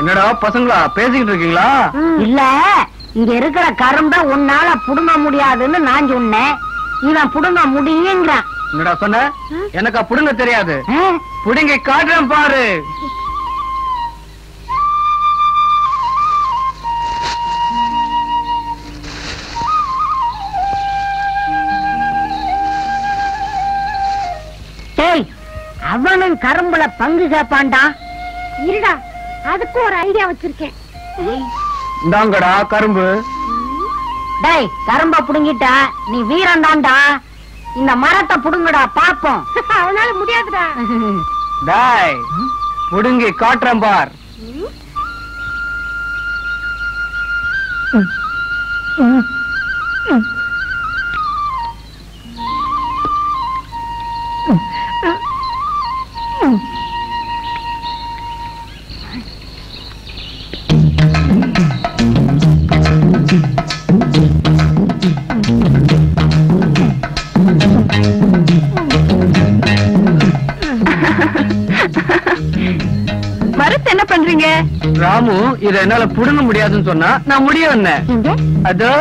என்னடா பசங்களா பேசிக்கிட்டு இருக்கீங்களா? இல்ல, இங்க இருக்கிற கரும்ப உன்னால புடுங்க முடியாதுன்னு நான் சொன்னேன். இவன் புடுங்க முடியுங்கிறான். என்னடா சொன்ன? எனக்கா புடுங்க தெரியாது. புடுங்கி காட்டுறேன் பாரு. அவனும் கரும்புல பங்கு கேப்பான்டா. இருடா, அதுக்கு ஒரு ஐடியா வச்சிருக்கேன். இந்தாங்கடா கரும்பு. டேய், கரும்ப புடுங்கிட்டா நீ வீரன் தான்டா. இந்த மரத்தை புடுங்கடா பாப்போம். அவனால முடியாதுடா. டேய், புடுங்கி காட்டுறேன் பார். மரத்தை என்ன பண்றீங்க? ராமு இத என்னால புடுங்க முடியாதுன்னு சொன்னா நான் முடியும். அதோ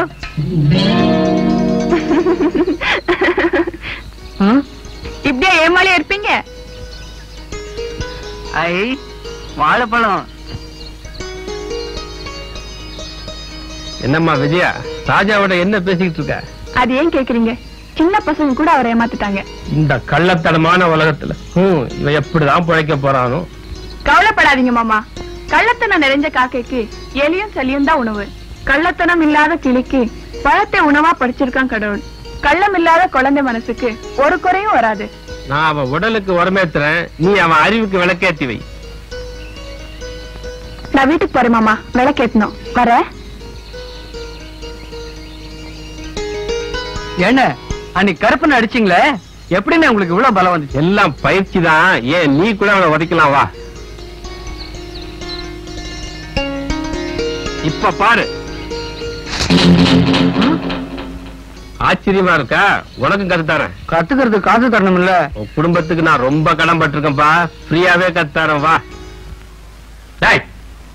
இப்படியே ஏமாளியா இருப்பீங்க? ஐ வாழைப்பழம். என்னம்மா விஜயா, ராஜாவோட என்ன பேசிக்கிட்டு இருக்க? அது ஏன் கேக்குறீங்க? சின்ன பசங்க கூட அவரை ஏமாத்திட்டாங்க. இந்த கள்ளத்தனமான உலகத்துல இவன் எப்படிதான் பிழைக்க போறானோ. கவலைப்படாதீங்க மாமா. கள்ளத்தனம் நிறைஞ்ச காக்கைக்கு எலியும் சளியும் தான் உணவு. கள்ளத்தனம் இல்லாத கிளிக்கு பழத்தை உணவா படிச்சிருக்கான் கடவுள். கள்ளம் இல்லாத குழந்தை மனசுக்கு ஒரு குறையும் வராது. நான் அவன் உடலுக்கு உரமேத்துறேன், நீ அவன் அறிவுக்கு விளக்கேத்தி வை. நான் வீட்டுக்கு போறேன் மாமா, விளக்கேத்தணும். வர என்ன அன்னைக்கு கருப்பனை அடிச்சீங்களே, எப்படின்னு உங்களுக்கு இவ்வளவு பலம் வந்துச்சு? எல்லாம் பயிற்சி தான். ஏன் நீ கூட அவனை உதைக்கலாம் வா. இப்ப பாரு. ஆச்சரியமா இருக்கா? உனக்கும் கத்துத்தரேன். கத்துக்கிறது காசு தரணும் இல்ல? உன் குடும்பத்துக்கு நான் ரொம்ப கடன் பட்டிருக்கேன்பா. ஃப்ரீயாவே கத்துத்தரேன் வா. டேய்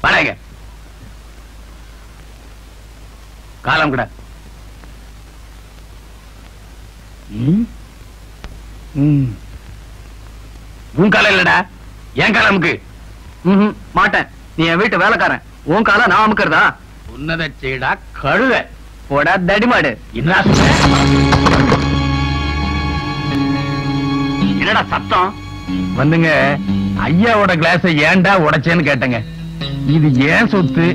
வாடகைங்க. காலம் கூட. உன் காலம் இல்லடா, என் காலமுக்கு. மாட்டேன். நீ என் வீட்டு வேலைக்காரன். உன் காலம் நான் அமுக்கிறதா? உன்னத செய்டா கழுவ. போடா தடிமாடு. என்னடா சத்தம்? வந்துங்க, ஐயாவோட கிளாஸை ஏன்டா உடைச்சேன்னு கேட்டங்க. இது ஏன் சொத்து,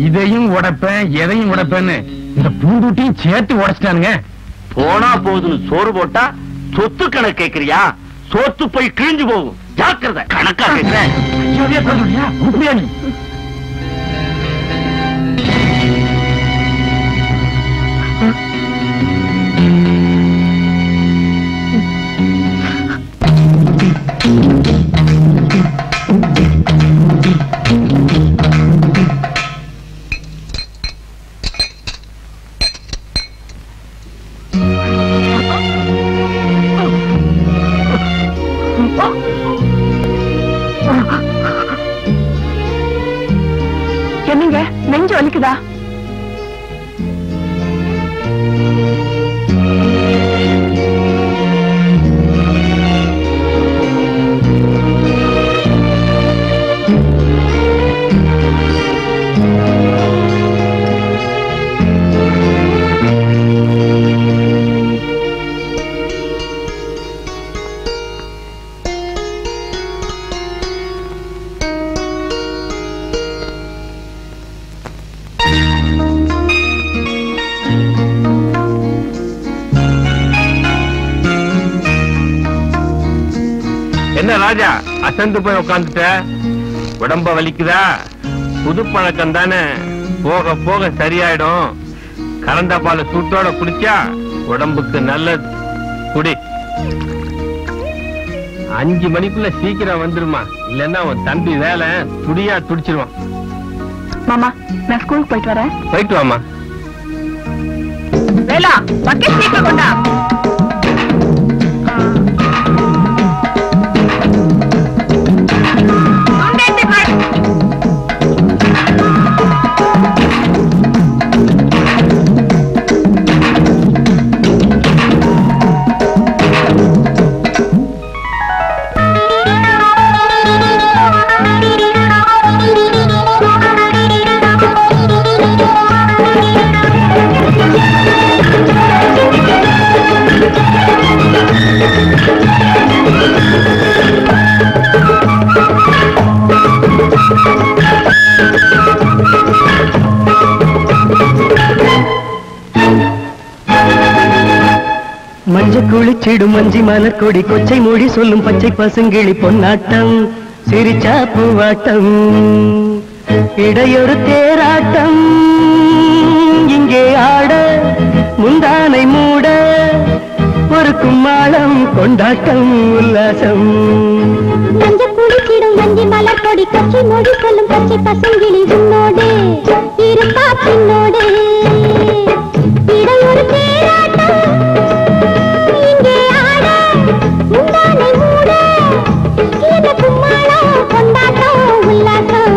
இதையும் உடைப்பேன் எதையும் உடைப்பேன்னு இந்த பூந்தூட்டியும் சேர்த்து உடைச்சிட்டானுங்க. போனா போகுதுன்னு சோறு போட்டா சொத்து கணக்கு கேக்குறியா? சோத்து போய் கிழிஞ்சு போகும். ஜாக்கிரதை. கணக்கா கேட்கிறேன். என்னங்க நெஞ்சு வலிக்குதா? என்ன ராஜா அசந்து போய் உட்காந்துட்ட? உடம்ப வலிக்குதா? புது பழக்கம் தானே, போக போக சரியாயிடும். கறந்த பால் சூட்டோட குடிச்சா உடம்புக்கு நல்லது. குடி. 5 மணிக்குள்ள சீக்கிரம் வந்துருமா, இல்லன்னா உன் தம்பி வேலை துடியா துடிச்சிருவான். மாமா, நான் ஸ்கூலுக்கு போயிட்டு வரேன். போயிட்டு வாமா. வேலா, பக்கெட் சீக்கிரம் கொண்டா. குளிச்சிடும் மஞ்சி மலர் கொடி கொச்சை மொழி சொல்லும் பச்சை பசுங்கிளி பொன்னாட்டம் சிரிச்சா பூவாட்டம் இடையொரு தேராட்டம் இங்கே ஆட முந்தானை மூட ஒரு கும்மாளம் கொண்டாட்டம் உல்லாசம் மஞ்ச குளிச்சிடும் மஞ்சி மலர் கொடி கொச்சை மொழி சொல்லும் பச்சை பசுங்கிளி உன்னோடு இருப்பா பின்னோடு இடையொரு தேராட்டம் இங்கே ஆட முந்தானை மூட இந்த கும்மாளம் கொண்டாட்டம் உல்லாசம்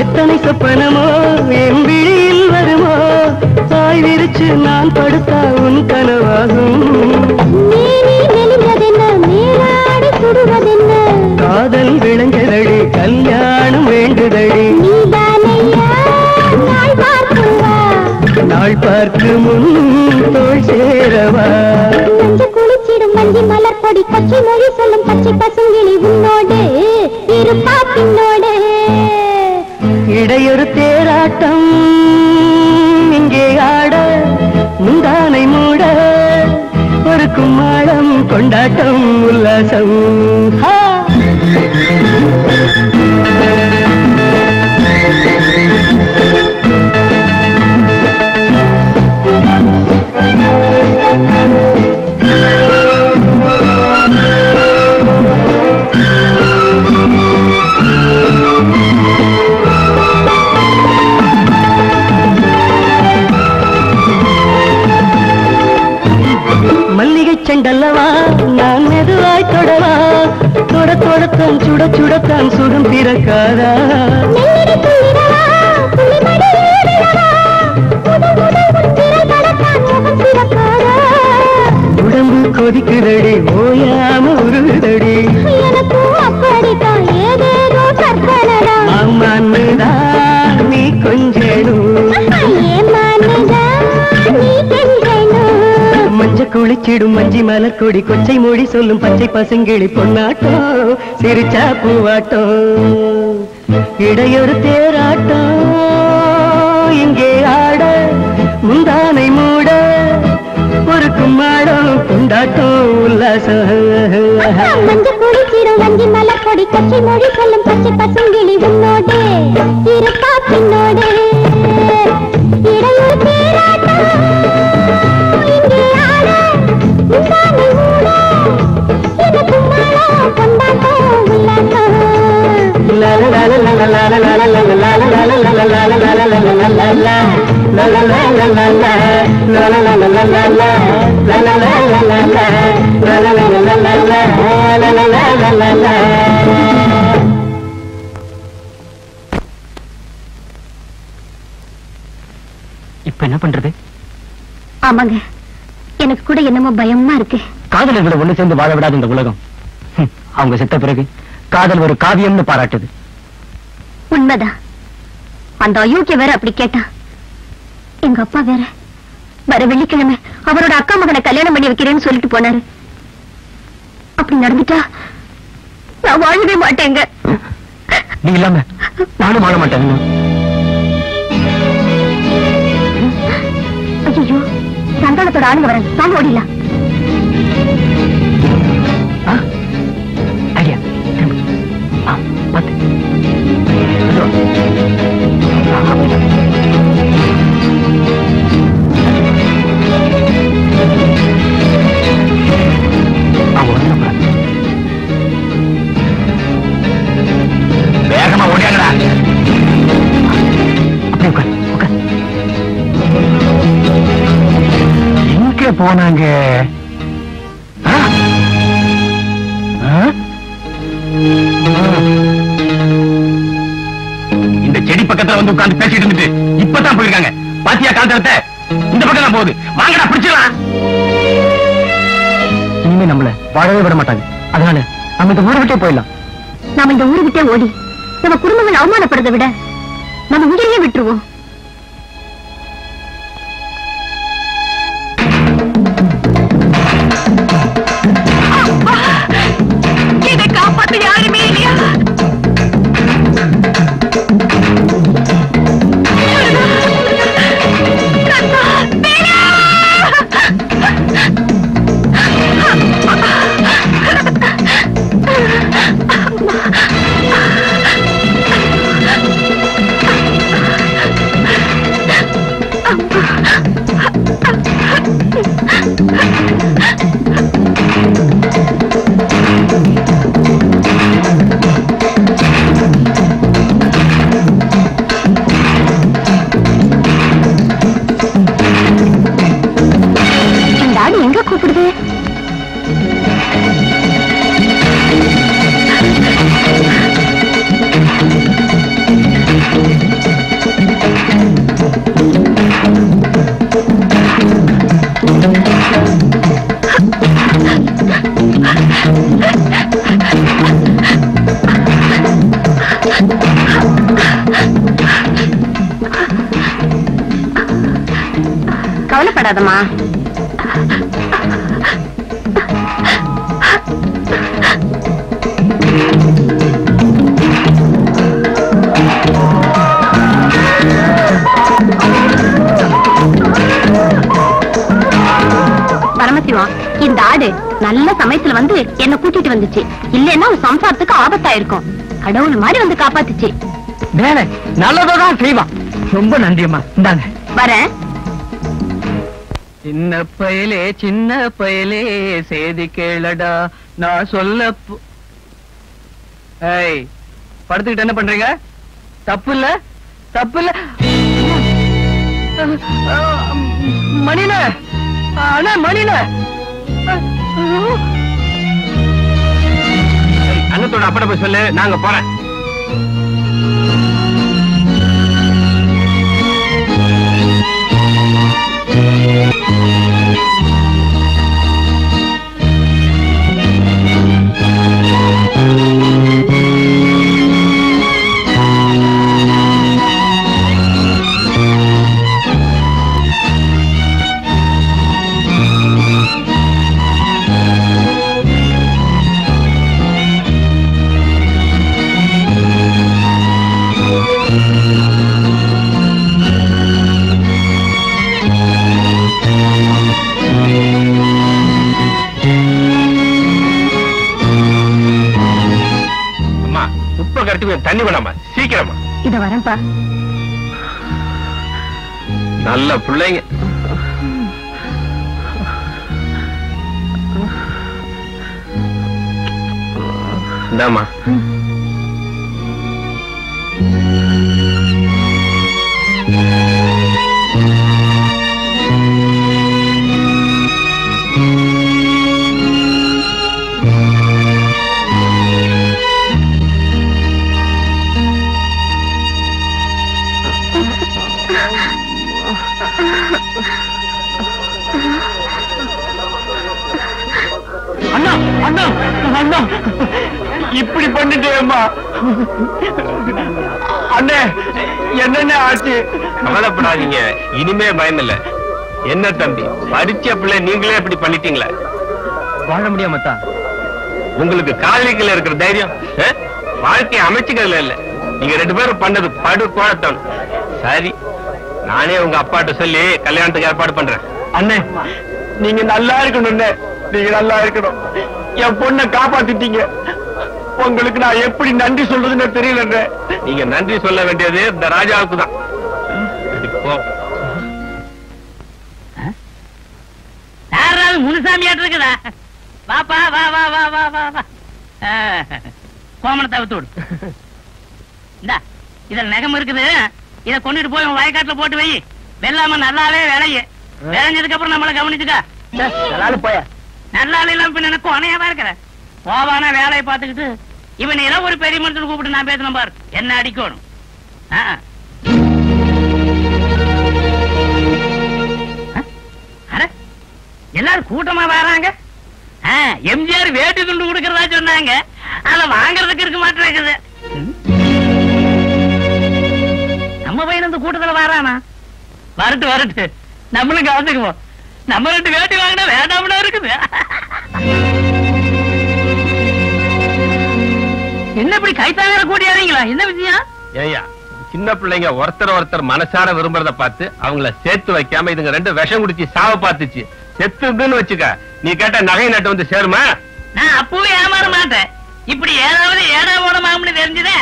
எத்தனை சொப்பனமோ என் விழியில் வருமோ தாய் விரிச்சு நான் படுத்தா உன் கனவாகும் காதல் விளைஞ்சதடி கல்யாணம் வேண்டுதடி நாள் பார்க்கு முன் தோள் சேரவா குளிச்சிடும் மஞ்சி மலர் கொடி பச்சை மொழி சொல்லும் பச்சை பசுங்கிளி உன்னோடு இருப்பா பின்னோடு இடையொரு தேராட்டம் இங்கே ஆட முந்தானை மூட ஒரு கும்மாளம் கொண்டாட்டம் உல்லாசம் மல்லிகை செண்டல்லவா நான் மெதுவாய் தொடவா தொட தொடத்தான் சுட சுடத்தான் சுடும் பிறக்காதா உடம்பு கொதிக்குதடி ஓயாம உருகுதடி அம்மான்னுதான் நீ கொஞ்சேனும் மஞ்ச குளிச்சிடும் மஞ்சி மலர் கொடி கொச்சை மொழி சொல்லும் பச்சை பசுங்கிளி பொன்னாட்டம் சிரிச்சா பூவாட்டம் இடையொரு தேராட்டம் இங்கே ஆட முந்தானை மூட ஒரு கும்மாளம் கொண்டாட்டம் உல்லாசம் மஞ்ச குளிச்சிடும் மஞ்சி மலர் கொடி கொச்சை மொழி சொல்லும் பச்சை பசுங்கிளி உன்னோடு இருப்பா பின்னோடு இடையூறு தேராட்டம் இங்கே ஆட முந்தானை மூட இந்த கும்மாளம் கொண்டாட்டம் உல்லாசம் இப்ப என்ன பண்றது? ஆமாங்க, எனக்கு கூட என்னமோ பயமா இருக்கு. காதலர்களை ஒண்ணு சேர்ந்து வாழ விடாது இந்த உலகம். அவங்க செத்த பிறகு காதல் ஒரு காவியம்னு பாராட்டுது. உண்மைதான். அந்த அயோக்கிய வேற அப்படி கேட்டா. எங்க அப்பா வேற வர வெள்ளிக்கிழமை அவரோட அக்கா மகனை கல்யாணம் பண்ணி வைக்கிறேன்னு சொல்லிட்டு போனாரு. அப்படி நடந்துட்டா நான் வாழவே மாட்டேங்க. நீ இல்லாம நானும் வாழ மாட்டேன். ஐயோ, சந்தானத்தோட ஆளுங்க வர சாங்க ஓடிலாம். ஐடியா பார்த்து வேகமா ஓடியாங்கடா. எங்க போனாங்க? இந்த செடி பக்கத்துல வந்து உட்கார்ந்து பேசிட்டு இருந்துட்டு இப்பதான் போயிருக்காங்க. பாத்தியா காலத்தை இந்த பக்கம் தான் போகுது. வாங்கடா பிடிச்சிடலாம். இனிமே நம்மள வாழவே விட மாட்டாங்க. அதனால நம்ம இந்த ஊரை விட்டே போயிடலாம். நாம இந்த ஊரை விட்டே ஓடி நம்ம குடும்பங்கள் அவமானப்படுறதை விட நம்ம இங்கேயே விட்டுருவோம். இதை காப்பாத்த யாருமே இல்லையா? எங்க கூப்பிடுது? கவலைப்படாதம்மா. பரமசிவம், இந்த ஆடு நல்ல சமயத்துல வந்து என்ன கூட்டிட்டு வந்துச்சு. இல்லன்னா ஒரு சம்சாரத்துக்கு ஆபத்தா இருக்கும். கடவுள் மாதிரி வந்து காப்பாத்துச்சு. வேலை நல்லதான் செய்வான். ரொம்ப நன்றியம்மா. இந்தாங்க வரேன். சின்ன பயலே செய்தி கேளடா நான் சொல்ல. ஏய், படுத்துக்கிட்டு என்ன பண்றீங்க? தப்பு இல்ல, தப்பு இல்ல. மணில அண்ணா, மணில அண்ணத்தோட அப்பட போய் சொல்லு, நாங்க போறேன். தண்ணி வேணாமா? சீக்கிரமா. இத வரேன்ப்பா. நல்ல பிள்ளைங்க. இந்தாமா. அண்ணா, அண்ணா, அண்ணா, இப்படி பண்ணிட்டேம்மா. அண்ணே, என்னென்ன ஆச்சு? கவலைப்படாதீங்க, இனிமே பயம் இல்ல. என்ன தம்பி, படிச்ச பிள்ளை நீங்களே இப்படி பண்ணிட்டீங்களே. வாழ முடியாமத்தா? உங்களுக்கு காதலிக்கல இருக்கிற தைரியம் வாழ்க்கையை அமைச்சுக்கிறதுல இல்ல. நீங்க 2 பேரும் பண்ணது படு கோழத்தான். சரி, நானே உங்க அப்பாட்ட சொல்லி கல்யாணத்துக்கு ஏற்பாடு பண்றேன். அண்ணே, நீங்க நல்லா இருக்கணும். நீங்க நல்லா இருக்கணும். என் பொண்ணை காப்பாத்திட்டீங்க. உங்களுக்கு நான் எப்படி நன்றி சொல்றதுன்னு தெரியல. நீங்க நன்றி சொல்ல வேண்டியது இந்த ராஜாவுக்கு தான். முனுசாமியாட்டு இருக்குதா? வாப்பா, வா வா வா வா வா வா. கோமணத்தை அவுத்து விடு. இந்தா, இதுல நகம் இருக்குது. இத கொண்டுட்டு போய் வயக்காட்டுல போட்டு வை. வெள்ளாம நல்லாவே விளைய. விளைஞ்சதுக்கு அப்புறம் நம்மள கவனிச்சுக்கா. போய நல்லால இல்லாம பின்ன எனக்கு அணையாவா இருக்கிற. போவானா வேலையை பார்த்துக்கிட்டு இவன் ஏதோ ஒரு பெரிய மனுஷன் கூப்பிட்டு நான் பேசணும் பாரு. என்ன அடிக்கணும். எல்லாரும் கூட்டமா வராங்க. எம்ஜிஆர் வேட்டு துண்டு கொடுக்கறதா சொன்னாங்க. அத வாங்கறதுக்கு இருக்க மாட்டேங்குது. நம்ம பையன் இந்த கூட்டத்துல வரானா? வரட்டு வரட்டு, நம்மளும் கலந்துக்குவோம். நம்ம 2 வேட்டி வாங்கினா வேண்டாம்னா இருக்குது. என்ன இப்படி கைத்தாங்க கூடியாதீங்களா? என்ன விஷயம்? ஏய்யா, சின்ன பிள்ளைங்க ஒருத்தர் மனசார விரும்புறத பார்த்து அவங்கள சேர்த்து வைக்காம இதுங்க 2 விஷம் குடிச்சு சாவ பார்த்துச்சு. செத்துன்னு வச்சுக்க, நீ கேட்ட நகை நட்டு வந்து சேருமா? நான் அப்பவே ஏமாற மாட்டேன். இப்படி ஏதாவது ஏடா ஓடமாம்னு தெரிஞ்சுதே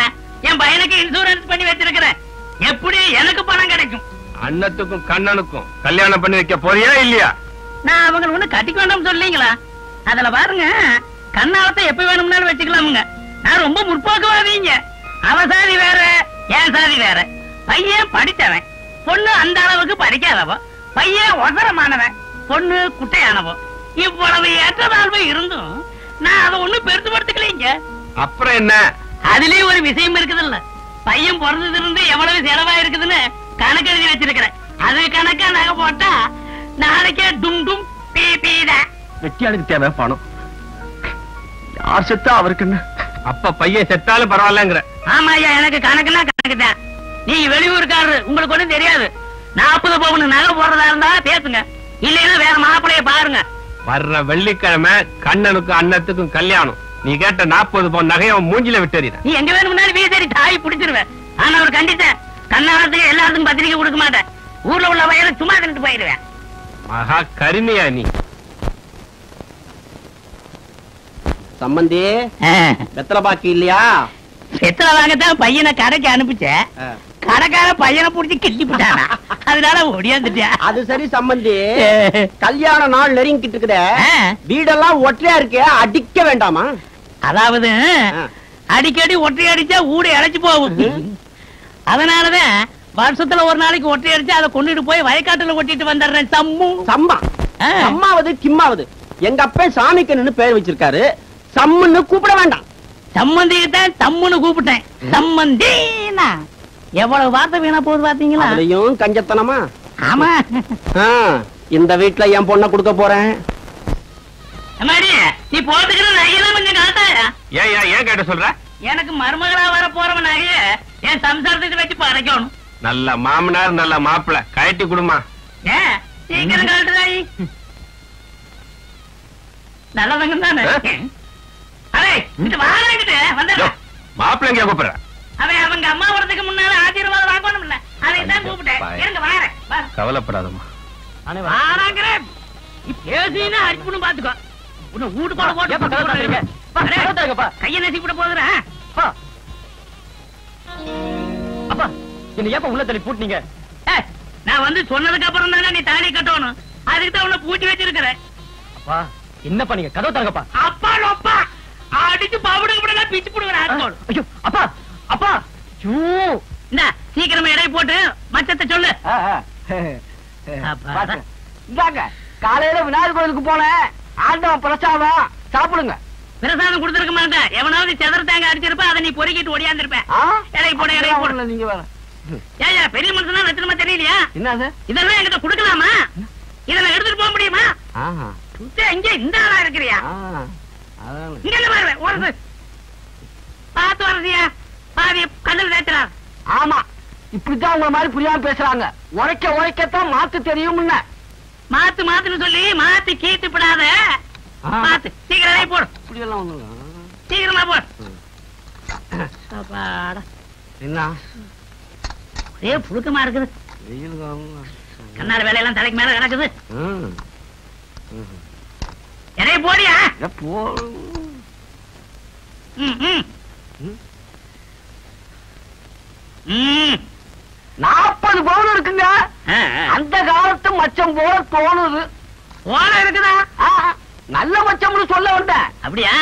என் பையனுக்கு இன்சூரன்ஸ் பண்ணி வச்சிருக்கிறேன். எப்படி எனக்கு பணம் கிடைக்கும்? அண்ணத்துக்கும் கண்ணனுக்கும் கல்யாணம் பண்ணி வைக்க போறியா இல்லையா? நான் அவங்க ஒண்ணு கட்டிக்க வேண்டாம் சொல்லீங்களா? அதுல பாருங்க, கண்ணாலத்தை எப்ப வேணும்னாலும் வச்சுக்கலாமுங்க. நான் ரொம்ப முற்போக்குவாதீங்க. அவ சாதி வேற, என் சாதி வேற. பையன் படித்தவன், பொண்ணு அந்த அளவுக்கு படிக்காதவோ. பையன் ஒசரமானவன், பொண்ணு குட்டையானவோ. இவ்வளவு ஏற்றதாழ்வு இருந்தும் நான் அதை ஒண்ணு பெருசுபடுத்திக்கலீங்க. அப்புறம் என்ன? அதுலயே ஒரு விஷயம் இருக்குதுல்ல. பையன் பிறந்தது இருந்து எவ்வளவு செலவா இருக்குதுன்னு கணக்கு எழுதி வச்சிருக்கிறேன். அது கணக்கா நகை போட்டா நாளைக்கே டும் டும் பீ பீதான். வெட்டியாளுக்கு தேவை பணம். யார் செத்தா அவருக்கு என்ன? அப்ப பையன் செத்தாலும் பரவாயில்லங்கிற? ஆமா ஐயா, எனக்கு கணக்குன்னா கணக்குதான். நீங்க வெளியூருக்காரரு, உங்களுக்கு ஒண்ணும் தெரியாது. 40 பவுன் நகை போடுறதா இருந்தா பேசுங்க, இல்லைன்னா வேற மாப்பிளைய பாருங்க. வர்ற வெள்ளிக்கிழமை கண்ணனுக்கும் அண்ணத்துக்கும் கல்யாணம். நீ கேட்ட 40 பவுன் நகையை மூஞ்சில விட்டுறீங்க. நீ எங்க வேணும்னாலும் வீசேரி தாய் பிடிச்சிருவேன். ஆனா ஒரு கண்டிஷன், கண்ணாரத்துக்கு எல்லாத்துக்கும் பத்திரிக்கை கொடுக்க மாட்டேன். ஊர்ல உள்ள வயலை சும்மா தின்னுட்டு போயிடுவேன். மகா கருமையா நீ. சம்பந்தி வெத்தலை பாக்கி இல்லையா? வெத்தலை வாங்கத்தான் பையனை கடைக்கு அனுப்பிச்ச. கடைக்கார பையனை புடிச்சு கிட்டி போட்டானா, அதனால ஓடியாந்துட்டேன். அது சரி சம்பந்தி, கல்யாண நாள் நெருங்கிட்டு இருக்குதே, வீடெல்லாம் ஒற்றையா இருக்கே, அடிக்க வேண்டாமா? அதாவது அடிக்கடி ஒற்றை அடிச்சா ஊடு இழைச்சு போகும். அதனாலதான் வருஷத்துல ஒரு நாளைக்கு ஒற்றை அடிச்சு அதை கொண்டுட்டு போய் வயக்காட்டுல ஒட்டிட்டு வந்துடுறேன். சம்மா சம்மாவது கிம்மாவது, எங்க அப்பா சாமிக்கண்ணு பேர் வச்சிருக்காரு. சம்முன்னு கூப்பிட வேண்டாம். சம்மந்திதான் தம்முன்னு கூப்பிட்டேன். சம்மந்தினா எவ்வளவு வார்த்தை வீணா போகுது பாத்தீங்களா? அதுலயும் கஞ்சத்தனமா. ஆமா, இந்த வீட்டுல என் பொண்ணை கொடுக்க போறேன். நீ போட்டுக்கிற நகையெல்லாம் கொஞ்சம் காட்டாயா? ஏன் கேட்ட சொல்ற? எனக்கு மருமகளா வர போறவன் நகைய என் சம்சாரத்துக்கு வச்சு படைக்கணும். நல்ல மாமனார் நல்ல மாப்பிள்ள, கயட்டி குடுமா. ஏன் சீக்கிரம் காட்டுதாயி? நல்லவங்க தானே. அரே இது வாங்கிட்டு வந்துடுற மாப்பிள்ள எங்க கூப்பிடுற? அவன் அவங்க அம்மா வரதுக்கு முன்னால ஆசீர்வாதம் வாங்கணும் இல்ல, அதை தான் கூப்பிட்டேன். இருங்க வாரேன். கவலைப்படாதம்மா. வாராங்கிறேன். பேசினா அடிப்புன்னு பாத்துக்கோ. உன்னை வீட்டு போட போட்டு கைய நசி கூட போதுறேன். அப்பா என்ன ஏப்பா உள்ள தள்ளி பூட்டினீங்க? நான் வந்து சொன்னதுக்கு அப்புறம் தானே நீ தாலி கட்டணும். அதுக்கு தான் உன்னை பூட்டி வச்சிருக்கிறேன். அப்பா என்னப்பா நீங்க கதவு தரங்கப்பா. அப்பா லோப்பா அடிச்சு பாவுடுங்க பிச்சு போடுவேன். ஐயோ அப்பா அப்பா, இந்த சீக்கிரமா இடை போட்டு மச்சத்தை சொல்லு. இந்தாங்க, காலையில விநாயகர் கோயிலுக்கு போனேன். ஆண்டவன் பிரசாதம் சாப்பிடுங்க. பிரசாதம் கொடுத்திருக்க மாட்டேன். எவனாவது செதற தேங்க அடிச்சிருப்ப, அதை நீ பொறுக்கிட்டு ஓடியாந்துருப்பேன். இடை போட இடை போட. நீங்க வேற ஏயா பெரிய மனுஷனா லட்சணமா தெரியலையா? என்னது இதெல்லாம் என்கிட்ட கொடுக்கலாமா? இதெல்லாம் எடுத்துட்டு போக முடியுமா? இங்க இந்த ஆளா இருக்கிறியா? இங்க வருவேன் ஒரு பார்த்து வரசியா பாதி கண்ணில் தேய்ச்சா. ஆமா, இப்படித்தான் உங்களை மாதிரி புரியாம பேசுறாங்க. உழைக்க உழைக்கத்தான் மாத்து தெரியும். மாத்து மாத்துன்னு சொல்லி மாத்தி கீத்துப்படாத. மாத்து சீக்கிரம் போடு. சீக்கிரமா போடு. என்ன ஒரே புழுக்கமா இருக்குது. கண்ணால வேலையெல்லாம் தலைக்கு மேல கிடக்குது. எடைய போடியா? 40 பவுன் இருக்குங்க. அந்த காலத்து மச்சம் போல தோணுது. போல இருக்குதா? நல்ல மச்சம்னு சொல்ல வந்தேன். அப்படியா?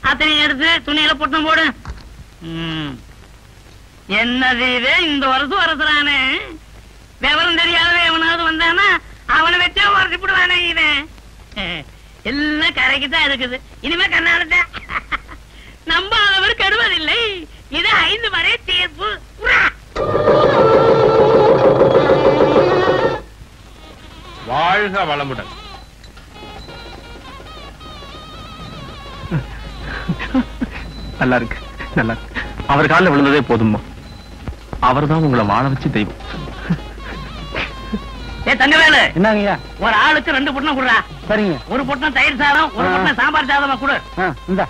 அத்தனை எடுத்து துணியில போட்டு போடு. என்னது இது இந்த வருஷம் வரசுறானே? விவரம் தெரியாத எவனாவது வந்தானா அவனை வச்சே உரசிப்பிடுவானே. இவன் எல்லாம் கரைக்குதான் இருக்குது. இனிமே கண்ணாலட்ட நம்பாதவர் கெடுவதில்லை. இது 5 வரை தீர்ப்பு. வாழ்க வளமுடன். நல்லா இருக்கு, நல்லா இருக்கு. அவர் காலில் விழுந்ததே போதும்மா. அவர் தான் உங்களை வாழ வச்சு தெய்வம். தங்கவேலு, என்னங்கய்யா? ஒரு ஆளுக்கு 2 பொட்டணம் குடுறா. சரிங்க. ஒரு பொட்டணம் தயிர் சாதம், ஒரு பொட்டணம் சாம்பார் சாதமா குடு. இந்த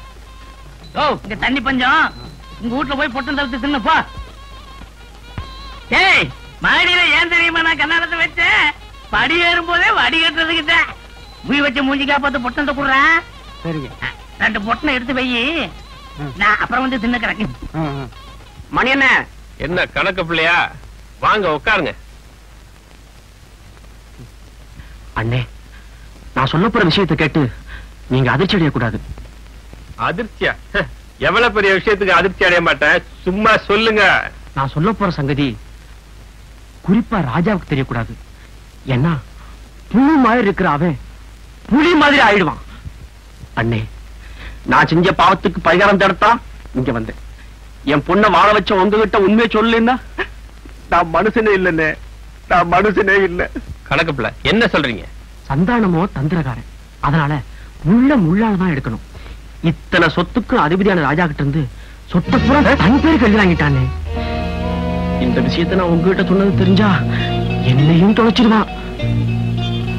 ஓ, இங்க தண்ணி பஞ்சம். உங்க வீட்டுல போய் பொட்டம் தவிர்த்து தின்னுப்பா. ஏய், மாடியில ஏன் தெரியுமா நான் கண்ணாடத்தை வச்சேன்? படி ஏறும் போதே வடி கட்டுறதுக்கிட்ட மூய் வச்ச மூஞ்சிக்கா பார்த்து பொட்டத்தை குடுறா. சரிங்க. 2 பொட்டணம் எடுத்து வை, நான் அப்புறம் வந்து தின்னுக்கிறேன். மணி என்ன? என்ன கணக்கு பிள்ளையா? வாங்க உட்காருங்க. அண்ணே, நான் சொல்ல போற விஷயத்தை கேட்டு நீங்க அதிர்ச்சி அடையக்கூடாது. அதிர்ச்சியா? எவ்வளவு பெரிய விஷயத்துக்கு அதிர்ச்சி அடைய மாட்டேன், சும்மா சொல்லுங்க. நான் சொல்ல போற சங்கதி குறிப்பா ராஜாவுக்கு தெரியக்கூடாது. ஏன்னா புலி மாதிரி இருக்கிற அவன் புலி மாதிரி ஆயிடுவான். அண்ணே, நான் செஞ்ச பாவத்துக்கு பரிகாரம் தடுத்தா இங்க வந்தேன். என் பொண்ணை வாழ வச்ச உங்ககிட்ட உண்மையை சொல்லுன்னா நான் மனுஷனே இல்லைன்னே, நான் மனுஷனே இல்லை. கணக்கு பிள்ளை என்ன சொல்றீங்க? சந்தானமோ தந்திரக்காரன், அதனால முள்ள முள்ளாலதான் எடுக்கணும். இத்தனை சொத்துக்கு அதிபதியான ராஜா கிட்ட இருந்து சொத்தை பூரா தன் பேருக்கு எழுதி வாங்கிட்டானே. இந்த விஷயத்த நான் உங்ககிட்ட சொன்னது தெரிஞ்சா என்னையும் தொலைச்சிடுவான்.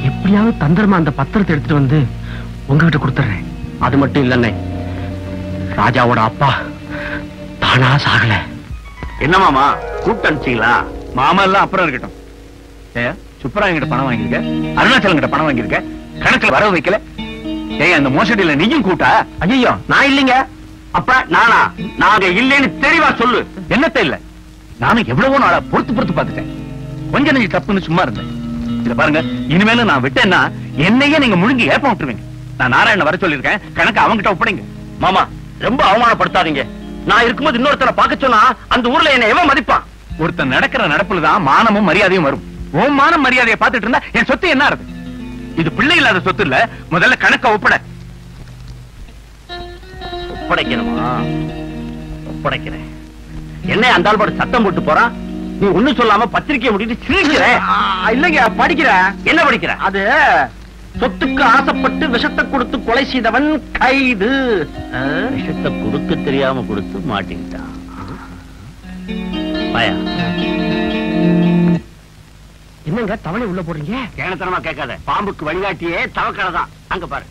எப்படியாவது தந்திரமா அந்த பத்திரத்தை எடுத்துட்டு வந்து உங்ககிட்ட கொடுத்துறேன். அது மட்டும் இல்லண்ணே, ராஜாவோட அப்பா தானா சாகல. என்ன மாமா கூப்பிட்டு அனுப்பிச்சீங்களா? மாமா எல்லாம் அப்புறம் இருக்கட்டும். ஏயா சுப்பராயன் கிட்ட பணம் வாங்கியிருக்க, அருணாச்சலம் கிட்ட பணம் வாங்கியிருக்க, கணக்குல வரவு வைக்கல. ஏன் அந்த மோசடியில நீயும் கூட்டா? ஐயோ, நான் இல்லைங்க. அப்ப நானா? நாங்க இல்லைன்னு தெளிவா சொல்லு. என்னத்த இல்ல? நானும் எவ்வளவோ நாளா பொறுத்து பார்த்துட்டேன். கொஞ்ச நெஞ்சு தப்புன்னு சும்மா இருந்தேன். இத பாருங்க, இனிமேல நான் விட்டேன்னா என்னையே நீங்க முழுங்கி ஏப்ப விட்டுருவீங்க. நான் நாராயண வர சொல்லிருக்கேன், கணக்கு அவங்கிட்ட ஒப்படைங்க. மாமா, ரொம்ப அவமானப்படுத்தாதீங்க. நான் இருக்கும்போது இன்னொருத்தரை பார்க்க சொன்னா அந்த ஊர்ல என்ன எவன் மதிப்பான்? ஒருத்தன் நடக்கிற நடப்புலதான் மானமும் மரியாதையும் வரும். ஓ மானம் மரியாதையை பார்த்துட்டு இருந்தா என் சொத்து என்ன ஆறுது? இது பிள்ளை இல்லாத சொத்து இல்ல. முதல்ல கணக்க ஒப்படைக்கணுமா? ஒப்படைக்கிறேன். என்ன அந்த ஆள் பாட்டு சத்தம் போட்டு போறான்? நீ ஒண்ணும் சொல்லாம பத்திரிக்கையை முடிட்டு சிரிக்கிற. இல்லங்க, படிக்கிற. என்ன படிக்கிற? அது சொத்துக்கு ஆசைப்பட்டு விஷத்தை கொடுத்து கொலை செய்தவன் கைது. விஷத்தை கொடுக்க தெரியாம கொடுத்து மாட்டிக்கிட்டான். என்னங்க தவளை உள்ள போறீங்க? கேனத்தனமா கேட்காத. பாம்புக்கு வழிகாட்டியே தவக்கலை தான். அங்க பாரு.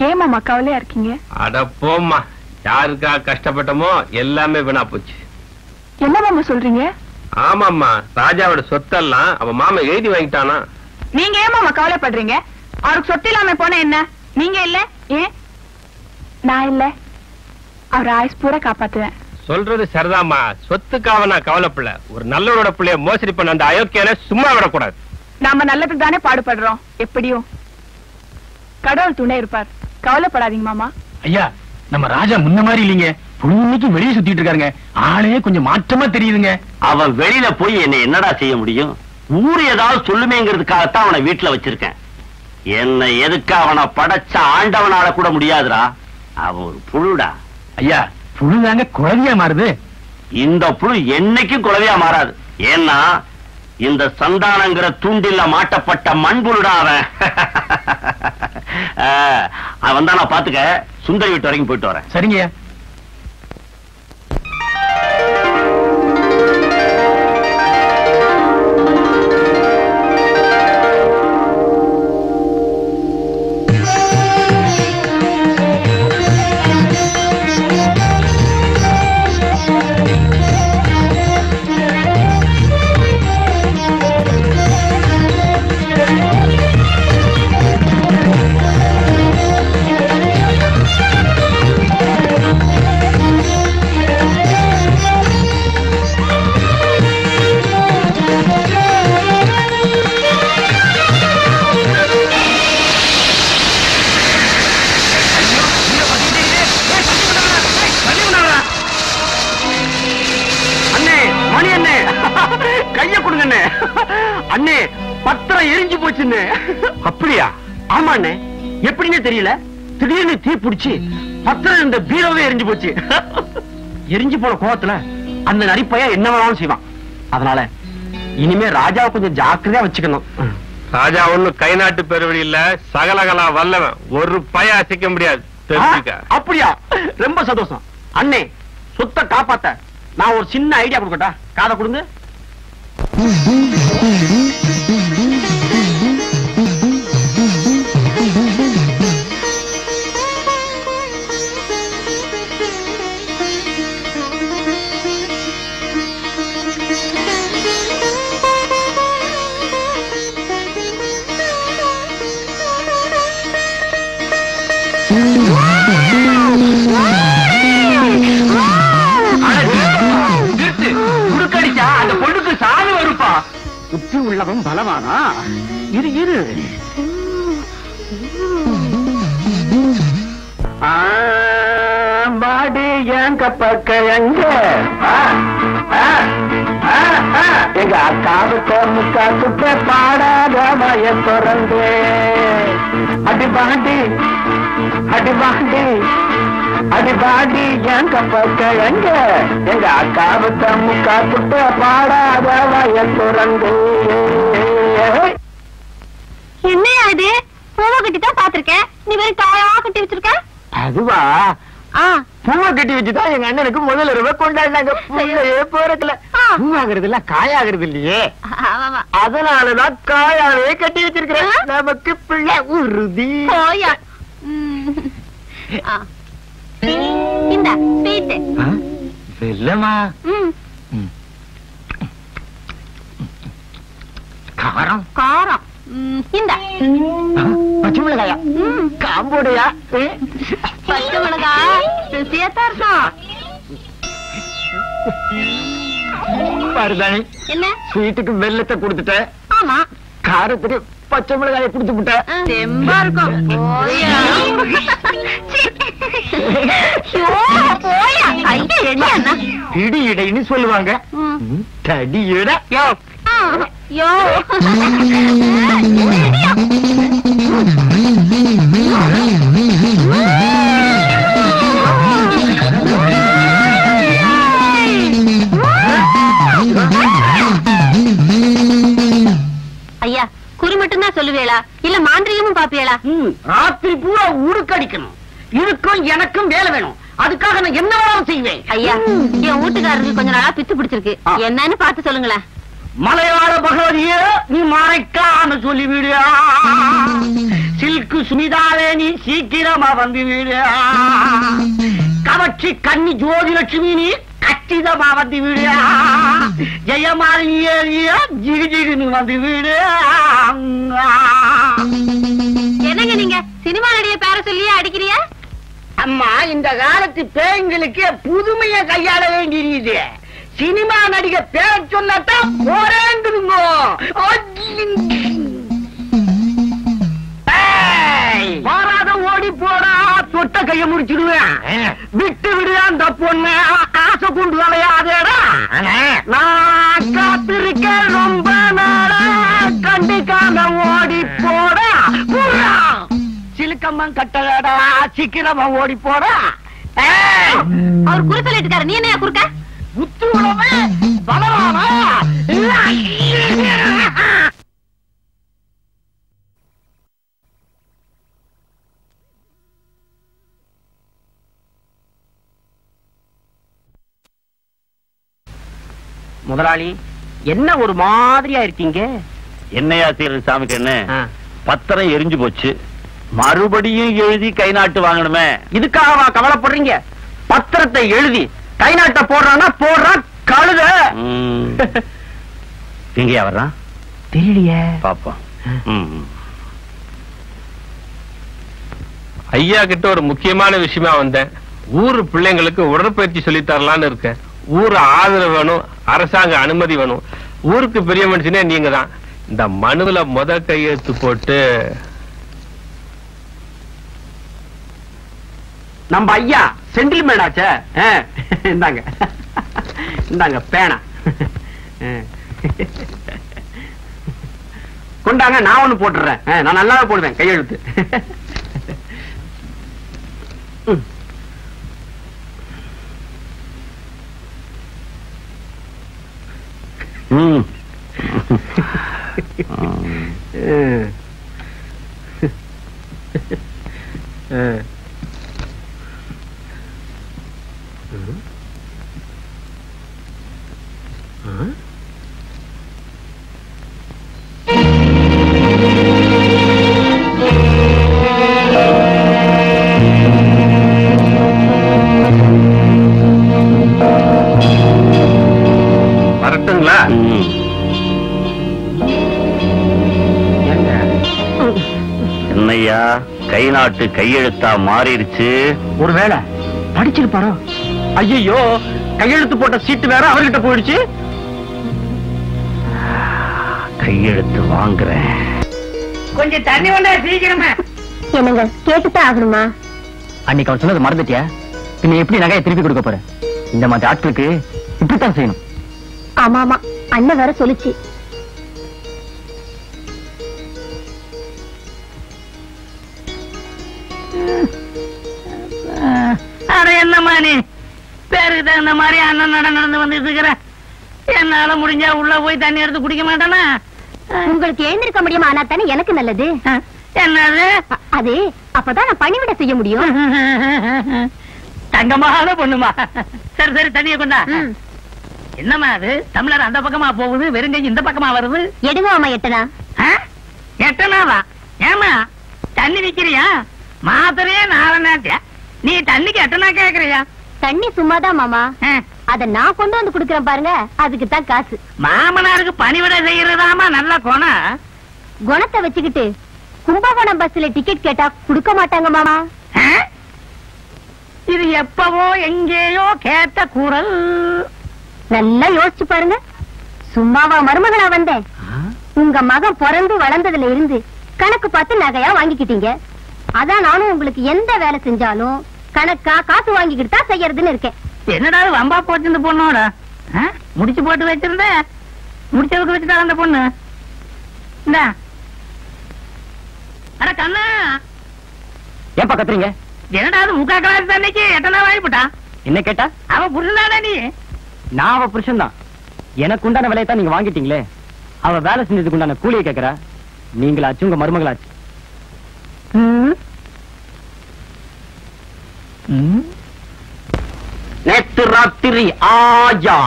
ஏமாமா கவலையா இருக்கீங்க? அட போம்மா, யாருக்கா கஷ்டப்பட்டமோ எல்லாமே வீணா போச்சு. என்ன மாமா சொல்றீங்க? ஆமாம்மா, ராஜாவோட சொத்தெல்லாம் அவன் மாமா எழுதி வாங்கிட்டானா. நீங்க ஏன் மாமா கவலைப்படுறீங்க? அவருக்கு சொத்து இல்லாம போன என்ன? நீங்க இல்ல, ஏன் நான் இல்ல, அவர் ஆயுஸ் பூரா காப்பாத்துவேன். சொல்றது சரிதாம்மா, சொத்துக்காக நான் கவலைப்படல. ஒரு நல்லவரோட பிள்ளைய மோசடி பண்ண அந்த அயோக்கியனை சும்மா விடக்கூடாது. நாம நல்லதுக்கு தானே பாடுபடுறோம். எப்படியும் கடவுள் துணை இருப்பார். கவலைப்படாதீங்க மாமா. ஐயா, நம்ம ராஜா முன்ன மாதிரி இல்லீங்க. புழுமைக்கு வெளியே சுத்திட்டு இருக்காருங்க. ஆளே கொஞ்சம் மாற்றமா தெரியுதுங்க. அவன் வெளியில போய் என்ன என்னடா செய்ய முடியும்? ஊரு ஏதாவது சொல்லுமேங்கிறதுக்காகத்தான் அவனை வீட்டுல வச்சிருக்கேன். என்ன எதுக்கு அவனை படைச்ச ஆண்டவனால கூட முடியாதுடா. அவன் ஒரு புழுடா. ஐயா, புழுதாங்க குழந்தையா மாறுது. இந்த புழு என்னைக்கும் குழந்தையா மாறாது. ஏன்னா இந்த சந்தானங்கிற தூண்டில்ல மாட்டப்பட்ட மண்புழுடா அவன். அவன் தான் நான் பாத்துக்க. சுந்தரி வீட்டு வரைக்கும் போயிட்டு வரேன். சரிங்க. அண்ணே பத்திரம் எரிஞ்சு போச்சுன்னு. அப்படியா? ஆமா அண்ணே, எப்படின்னு தெரியல, திடீர்னு தீ பிடிச்சு பத்திரம் இந்த பீரோவே எரிஞ்சு போச்சு. எரிஞ்சு போன கோவத்துல அந்த நரிப்பைய என்ன வேணாலும் செய்வான். அதனால இனிமே ராஜாவை கொஞ்சம் ஜாக்கிரதையா வச்சுக்கணும். ராஜா ஒண்ணு கை நாட்டு பெருவழி இல்ல, சகலகலா வல்லவன், ஒரு பய அசைக்க முடியாது. அப்படியா? ரொம்ப சந்தோஷம் அண்ணே. சொத்தை காப்பாத்த நான் ஒரு சின்ன ஐடியா கொடுக்கட்டா? காதை கொடுங்க. அந்த பொண்ணுக்கு சாவு வருப்பா. புத்தி உள்ளவன் பலவானா? இரு இரு. பாடி என் கப்பக்க எங்க எங்க அக்காவுக்கு முக்கா குட்ட பாடாத வய திறந்து அடி பாடி அடி பாடி அடி பாடி என் கப்பக்க எங்க எங்க அக்காவுக்கு முக்கா குட்ட பாடாத வய திறந்து. என்னையா இது? பூவை கட்டி தான் பாத்திருக்கேன், நீ வெறும் காயா கட்டி வச்சிருக்க. அதுவா? பூவை கட்டி வச்சுதான் எங்க அண்ணனுக்கு முதல் ரூபா கொண்டாடினாங்க. பூவையே போறக்கல, பூவாகிறது இல்ல காயாகிறது இல்லையே, அதனாலதான் காயாவே கட்டி வச்சிருக்கிறேன். நமக்கு பிள்ளை உறுதி. இந்த ஸ்வீட் வெல்லமா? காரம் காரம். இந்த பச்சை மிளகாயா? காம்போடையா? பச்சை மிளகா ருசியாத்தான் இருக்கும். பாருதானே, என்ன ஸ்வீட்டுக்கு வெல்லத்தை கொடுத்துட்ட, ஆமா காரத்துக்கு பச்சை மிளகாயை கொடுத்து விட்ட. தெம்பா இருக்கும். இடி இடைன்னு சொல்லுவாங்க, தடி இட. ஐயா, குறி மட்டும் தான் சொல்லுவேளா இல்ல மாந்திரிகமும் பாப்பியலா? ராத்திரி பூரா உருக்கடிக்கணும். இதுக்கும் எனக்கும் வேலை வேணும். அதுக்காக நான் என்ன வேணாலும் செய்வேன். ஐயா, என் வீட்டுக்காரருக்கு கொஞ்ச நாளா பித்து பிடிச்சிருக்கு, என்னன்னு பார்த்து சொல்லுங்களேன். மலையாள பகவதிய நீ மறைக்காம சொல்லிவிடு. சில்கு சுமிதாவே நீ சீக்கிரமா வந்து விடு. கவர்ச்சி கன்னி ஜோதிலட்சுமி நீ கச்சிதமா வந்து விடு. ஜெயமாலினிய ஜிகிஜிகின்னு வந்து விடு. என்னங்க நீங்க சினிமா நடிகை பேர சொல்லியே அடிக்கிறிய? அம்மா, இந்த காலத்து பேய்களுக்கு புதுமையை கையாள வேண்டியது. சினிமா நடிகை பேர் சொன்னதான் போறேங்குதுங்க. பாராத ஓடி போடா, தொட்ட கைய முடிச்சிடுவேன். விட்டு விடு அந்த பொண்ணு, ஆசை கொண்டு விளையாதேடா. நான் காத்திருக்க ரொம்ப நாளா, கண்டிக்காம ஓடி போடா. சிலுக்கம்மன் கட்டடா, சீக்கிரமா ஓடி போடா. அவர் குறு சொல்லிட்டு இருக்காரு, நீ என்ன குறுக்க? புத்து உணவே பலவானா? முதலாளி, என்ன ஒரு மாதிரியா இருக்கீங்க? என்னையா செய்யறது சாமிக்கு? என்ன பத்திரம் எரிஞ்சு போச்சு, மறுபடியும் எழுதி கை நாட்டு வாங்கணுமே. இதுக்காகவா கவலைப்படுறீங்க? பத்திரத்தை எழுதி கை நாட்ட போடுறான்னா போடுறான் கழுத. எங்கயா வர்றான் தெரியலையே, பாப்போம். ஐயா கிட்ட ஒரு முக்கியமான விஷயமா வந்தேன். ஊரு பிள்ளைங்களுக்கு உடற்பயிற்சி சொல்லி தரலான்னு இருக்கேன். ஊரு ஆதரவு வேணும், அரசாங்க அனுமதி வேணும். ஊருக்கு பெரிய மனுஷனே நீங்க தான். இந்த மனுவில கையெழுத்து போட்டு நம்ம ஐயா சென்டில்மேன் ஆச்சே. இந்தாங்க இந்தாங்க பேனா. கொண்டாங்க, நான் ஒண்ணு போட்டுறேன். நான் நல்லாவே போடுவேன் கையெழுத்து. வரட்டுங்களா? என்னையா கை நாட்டு கையெழுத்தா மாறிடுச்சு? ஒருவேளை படிச்சிருப்பாரோ? ஐயோ, கையெழுத்து போட்ட சீட்டு வேற அவர்கிட்ட போயிடுச்சு. கையெழுத்து வாங்குறேன். கொஞ்சம் தண்ணி கொண்டா சீக்கிரமா. என்னங்க கேட்டுதான் ஆகணுமா? அன்னைக்கு அவன் சொன்னது மறந்துட்டியா? பின்ன எப்படி நகையை திருப்பி கொடுக்க போற? இந்த மாதிரி ஆட்களுக்கு இப்படித்தான் செய்யணும். ஆமா ஆமா, அண்ணன் வேற சொல்லுச்சு. அட என்னம்மா நீ பேருக்கு தகுந்த மாதிரி அண்ணன் நடந்து வந்துட்டு இருக்கிற. என்னால முடிஞ்சா உள்ள போய் தண்ணி எடுத்து குடிக்க மாட்டானா? உங்களுக்கு எழுந்திருக்க முடியுமா? ஆனா தானே எனக்கு நல்லது. என்னது அது? அப்பதான் நான் பணிவிட செய்ய முடியும். தங்கமான பொண்ணுமா. சரி சரி, தண்ணியை கொண்டா. என்னம்மா அது? தமிழர் அந்த பக்கமா போகுது, வெறுங்கை இந்த பக்கமா வருது. எடுங்க மாமா, எட்டனா. எட்டனாவா? ஏமா தண்ணி விக்கிறியா? மாத்திரையே நாலனாட்டியா? நீ தண்ணிக்கு எட்டனா கேக்குறியா? தண்ணி சும்மாதான் மாமா, அத நான் கொண்டு வந்து குடுக்கறேன் பாருங்க, அதுக்கு தான் காசு. மாமனாருக்கு பணிவிட செய்யறதாமா நல்ல குணம். குணத்தை வச்சுக்கிட்டு கும்பகோணம் பஸ்ல டிக்கெட் கேட்டா குடுக்க மாட்டாங்க மாமா. இது எப்பவோ எங்கேயோ கேட்ட குரல். நல்லா யோசிச்சு பாருங்க. சும்மாவா மருமகளா வந்தேன்? உங்க மகன் பிறந்து வளர்ந்ததுல இருந்து கணக்கு பார்த்து நகையா வாங்கிக்கிட்டீங்க. அதான் நானும் உங்களுக்கு எந்த வேலை செஞ்சாலும் கணக்கா காசு வாங்கிக்கிட்டு தான் செய்யறதுன்னு இருக்கேன். என்னடா வம்பா போச்சு இந்த பொண்ணோட? முடிச்சு போட்டு வச்சிருந்த, முடிச்சதுக்கு வச்சுட்டா அந்த பொண்ணு. இந்த அட கண்ணா, ஏன்பா கத்துறீங்க? என்னடா அது முக்கா கிளாஸ் தண்ணிக்கு எட்டனா வாங்கிவிட்டா? என்ன கேட்டா? அவ புரிஞ்சுதாடா நீ? நான் அவ புருஷன் தான். எனக்கு உண்டான விலையை தான் நீங்க வாங்கிட்டீங்களே. அவ வேலை செஞ்சதுக்கு உண்டான கூலியை கேட்கறா. நீங்களாச்சு உங்க மருமகளாச்சு. நேத்து ராத்திரி ஆயா,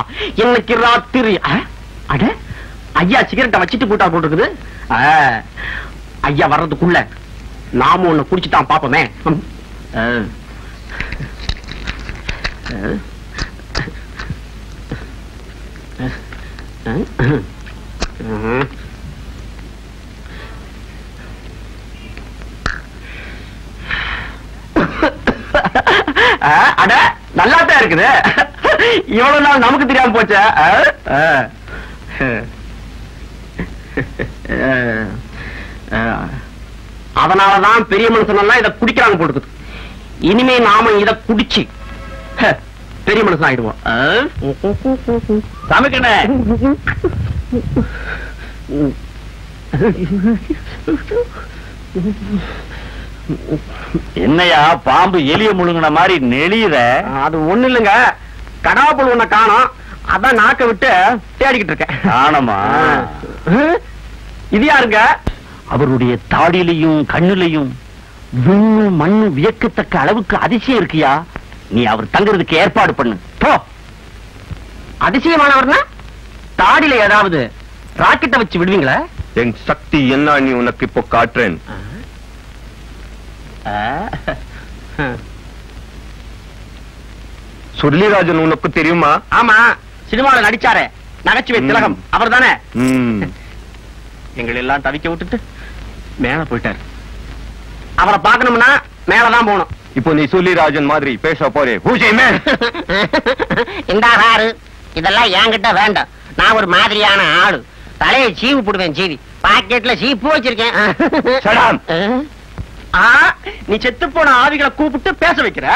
இன்னைக்கு ராத்திரி. அட ஐயா சிகரெட்டை வச்சிட்டு போட்டா போட்டுருக்குது. ஐயா வர்றதுக்குள்ள நாம ஒண்ணு குடிச்சுதான் பாப்போமே. அட நல்லாத்தான் இருக்குது. இவ்வளவு நாள் நமக்கு தெரியாம போச்ச. அதனாலதான் பெரிய மனுஷன் எல்லாம் இதை குடிக்கிறாங்க போட்டுக்குது. இனிமே நாம இதை குடிச்சு பெரிய மனுஷன் ஆயிடுவோம். சமைக்கணே என்னையா பாம்பு எலிய முழுங்கின மாதிரி நெளியுற? அது ஒண்ணு இல்லைங்க, கடாப்புள் ஒண்ண காணோம், அதான் நாக்க விட்டு தேடிக்கிட்டு இருக்கேன். காணமா? இது யாருங்க? அவருடைய தாடியிலையும் கண்ணுலையும் விண்ணு மண்ணு வியக்கத்தக்க அளவுக்கு அதிசயம் இருக்கியா. நீ அவர் தங்குறதுக்கு ஏற்பாடு பண்ணு போ. அதிசயமானவர்னா தாடியில ஏதாவது ராக்கெட்டை வச்சு விடுவீங்களா? என் சக்தி என்ன நீ உனக்கு இப்போ காட்டுறேன். சுருளிராஜன் உனக்கு தெரியுமா? ஆமா, சினிமாவில் நடிச்சாரே நகைச்சுவை திலகம் அவர் தானே. எங்களை எல்லாம் தவிக்க விட்டுட்டு மேல போயிட்டாரு. அவரை பார்க்கணும்னா மேலதான் போகணும். இப்போ நீ சுருளிராஜன் மாதிரி பேச போறே பூஜை மேல். இந்தாரு, இதெல்லாம் என்கிட்ட வேண்டாம். நான் ஒரு மாதிரியான ஆளு. தலையை சீவு போடுவேன். சீவி பாக்கெட்ல சீப்பு வச்சிருக்கேன். நீ செத்து போன ஆவிகளை கூப்பிட்டு பேச வைக்கிற.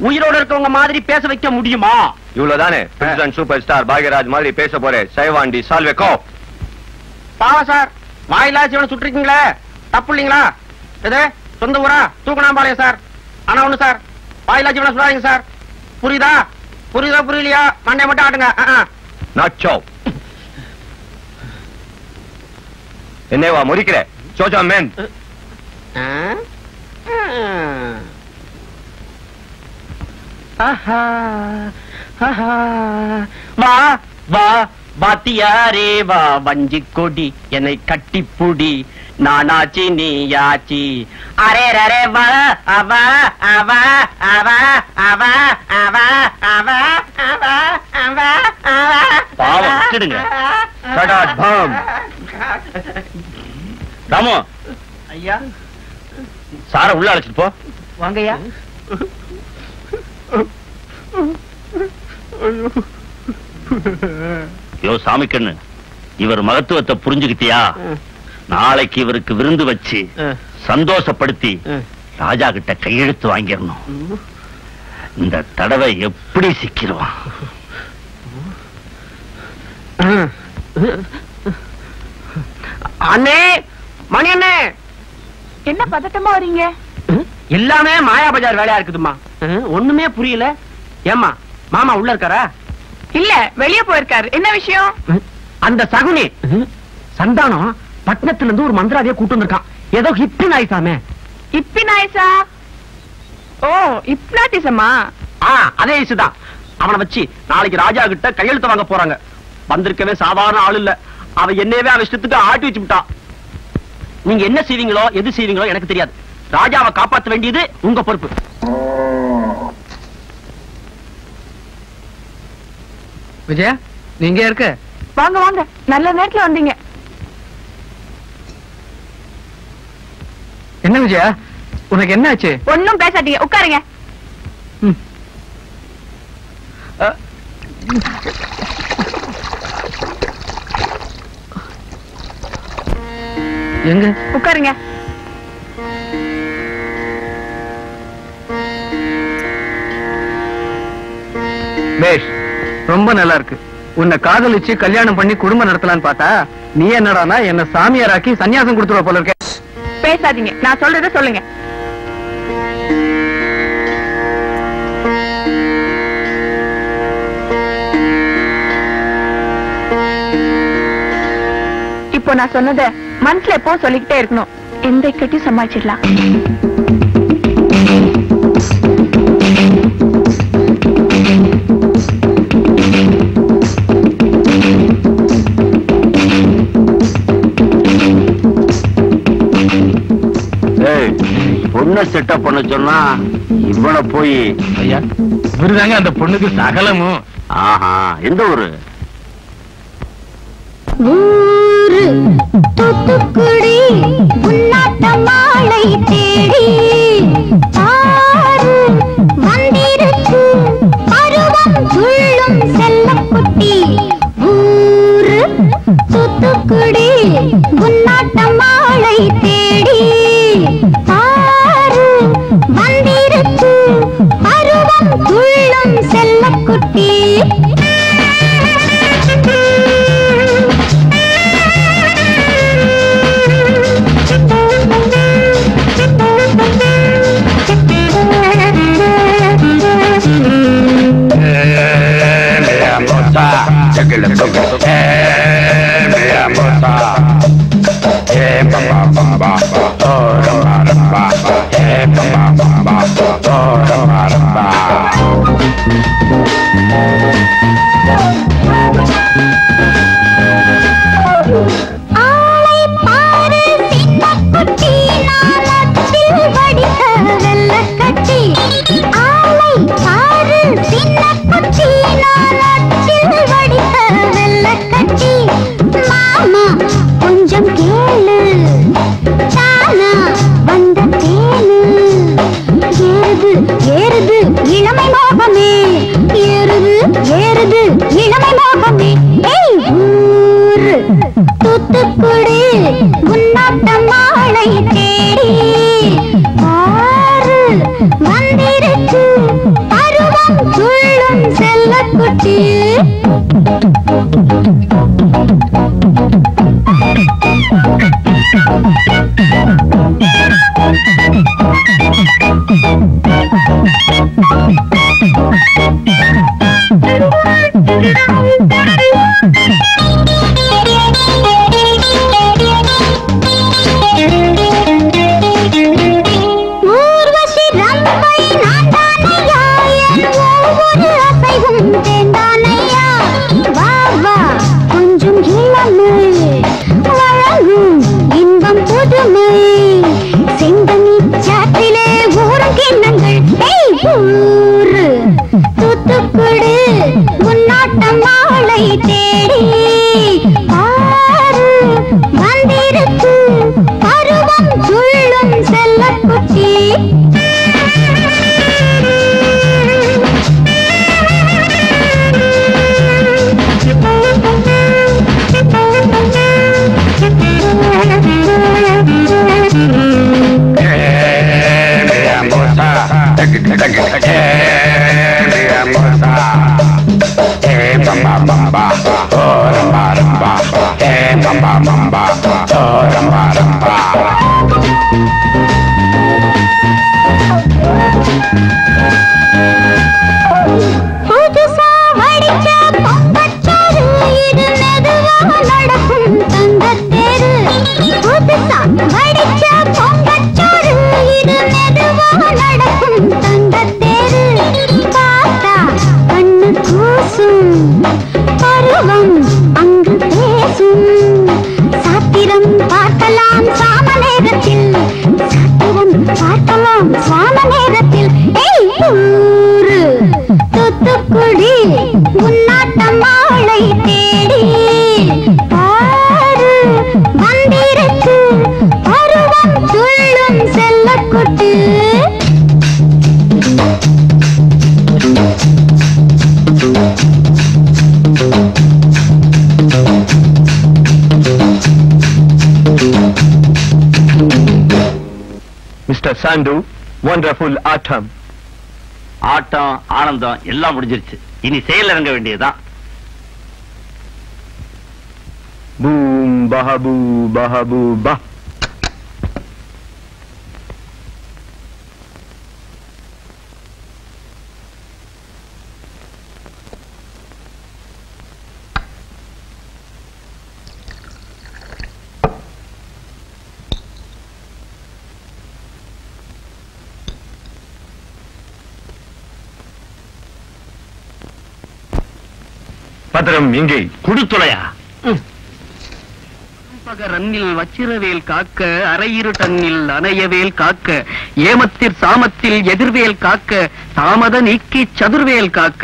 உயிரோட இருக்கவங்க மாதிரி பேச வைக்க முடியுமா? இவ்வளவுதானே. பிரசிடென்ட் சூப்பர் ஸ்டார் பாக்யராஜ் மாதிரி பேச போறே. சைவாண்டி சால்வேக்கோ. பாவா சார், வாயிலா சிவனை சுட்டுருக்கீங்களே, தப்பு இல்லீங்களா? எது சொந்த ஊரா? தூக்கணாம்பாளையம் சார். ஆனா ஒண்ணு சார், வாயிலா சிவனை சுடாதீங்க சார். புரியுதா? புரியுதா புரியலையா? மண்டை மட்டும் ஆட்டுங்க. நாச்சோ என்னவா முறிக்கிற? சோஜா மேன் வா வா பாத்தியாரே வா வஞ்சி கொடி என்னை கட்டிப்புடி நானாச்சி நீயாச்சி அரே ரே வா அவா அவா அவா அவா அவா அவா அவா அவா அவா பாவம் விட்டுடுங்க. சடாட் பாம். ராமு ஐயா சார உள்ள அழைச்சிட்டு போ. வாங்கய்யா. யோ சாமி கண்ணு, இவர் மகத்துவத்தை புரிஞ்சுக்கிட்டியா? நாளைக்கு இவருக்கு விருந்து வச்சு சந்தோஷப்படுத்தி ராஜா கிட்ட கையெழுத்து வாங்கிடணும். இந்த தடவை எப்படி சிக்கிடுவான்? அண்ணே, மணி அண்ணே, என்ன பதட்டமா வரீங்க? எல்லாமே மாயா பஜார் வேலையா இருக்குதுமா. ஒண்ணுமே புரியல. ஏமா மாமா உள்ள இருக்காரா? இல்ல, வெளியே போயிருக்காரு. என்ன விஷயம்? அந்த சகுனி சந்தானம் பட்டணத்துல இருந்து ஒரு மந்திராவிய கூட்டு வந்திருக்கான். ஏதோ ஹிப்பி நாய்ஸாமே. இப்பி நாயசா? ஓ, இப்னாட்டிசமா? அதே இசுதான். அவனை வச்சு நாளைக்கு ராஜா கிட்ட கையெழுத்து வாங்க போறாங்க. வந்திருக்கவே சாதாரண ஆள் இல்ல. அவ என்னவே அவ இஷ்டத்துக்கு ஆட்டி வச்சு விட்டான். நீங்க என்ன செய்வீங்களோ எது செய்வீங்களோ எனக்கு தெரியாது. ராஜாவை காப்பாற்ற வேண்டியது உங்க பொறுப்பு. விஜயா, நீங்க இருக்க? வாங்க வாங்க, நல்ல நேரத்துல வந்தீங்க. என்ன விஜயா, உனக்கு என்ன ஆச்சு? ஒன்னும் பேசாதீங்க, உட்காருங்க. எங்க? உட்காருங்க. பேஷ், ரொம்ப நல்லா இருக்கு. உன்னை காதலிச்சு கல்யாணம் பண்ணி குடும்பம் நடத்தலான்னு பார்த்தா நீ என்னடானா என்ன சாமியாராக்கி சன்னியாசம் கொடுத்துருவ போல இருக்க. பேசாதீங்க, நான் சொல்றத சொல்லுங்க. இப்போ நான் சொன்னத மனசுல எப்போ சொல்லிக்கிட்டே இருக்கணும். எந்த கட்டி சமாளிச்சிடலாம். பொண்ணை செட்டப் பண்ண சொன்னா இவ்வளவு போய் ஐயா, இவருதாங்க அந்த பொண்ணுக்கு சகலமும். ஆஹா, எந்த ஊரு? ஊரு தூத்துக்குடி, உன்னாட்ட மாலை தேடி ஆறு வந்திருக்கு பருவம் துள்ளும் செல்லக்குட்டி. ஊரு தூத்துக்குடி, உன்னாட்ட மாலை தேடி ஆறு வந்திருக்கு பருவம் துள்ளும் செல்லக்குட்டி. Mr. Sandu, wonderful autumn. ஆட்டம் ஆனந்தம் எல்லாம் முடிஞ்சிருச்சு. இனி செயல் இறங்க வேண்டியதுதான். Boom, bahabu, bahabu, bah. பத்திரம் எங்கே? குடுத்துளையா? ரன்னில் வச்சிரவேல் காக்க, அரையிரு டன்னில் அணையவேல் காக்க, ஏமத்திற் சாமத்தில் எதிர்வேல் காக்க, தாமத நீக்கி சதுர்வேல் காக்க,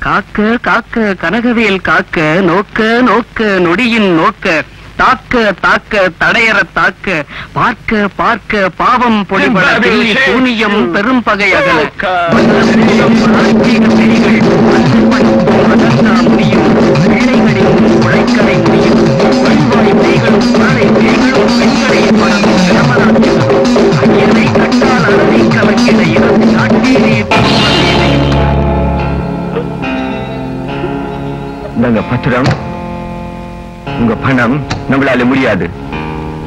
காக்க காக்க கனகவேல் காக்க, நோக்க நோக்க நொடியின் நோக்க, தாக்க தாக்க தடையற தாக்க, பார்க்க பார்க்க பாவம் பொழிபட சூனியம் பெரும் பகை அகல, உழைக்கலை முடியும் வழிவாய் மெய்களும் மழை மெய்களும் பெண்களை ஐயனை கண்டால் அறதை கவக்கிட இருந்து காட்டீரே. நாங்க பத்திரம், உங்க பணம் நம்மளால முடியாது.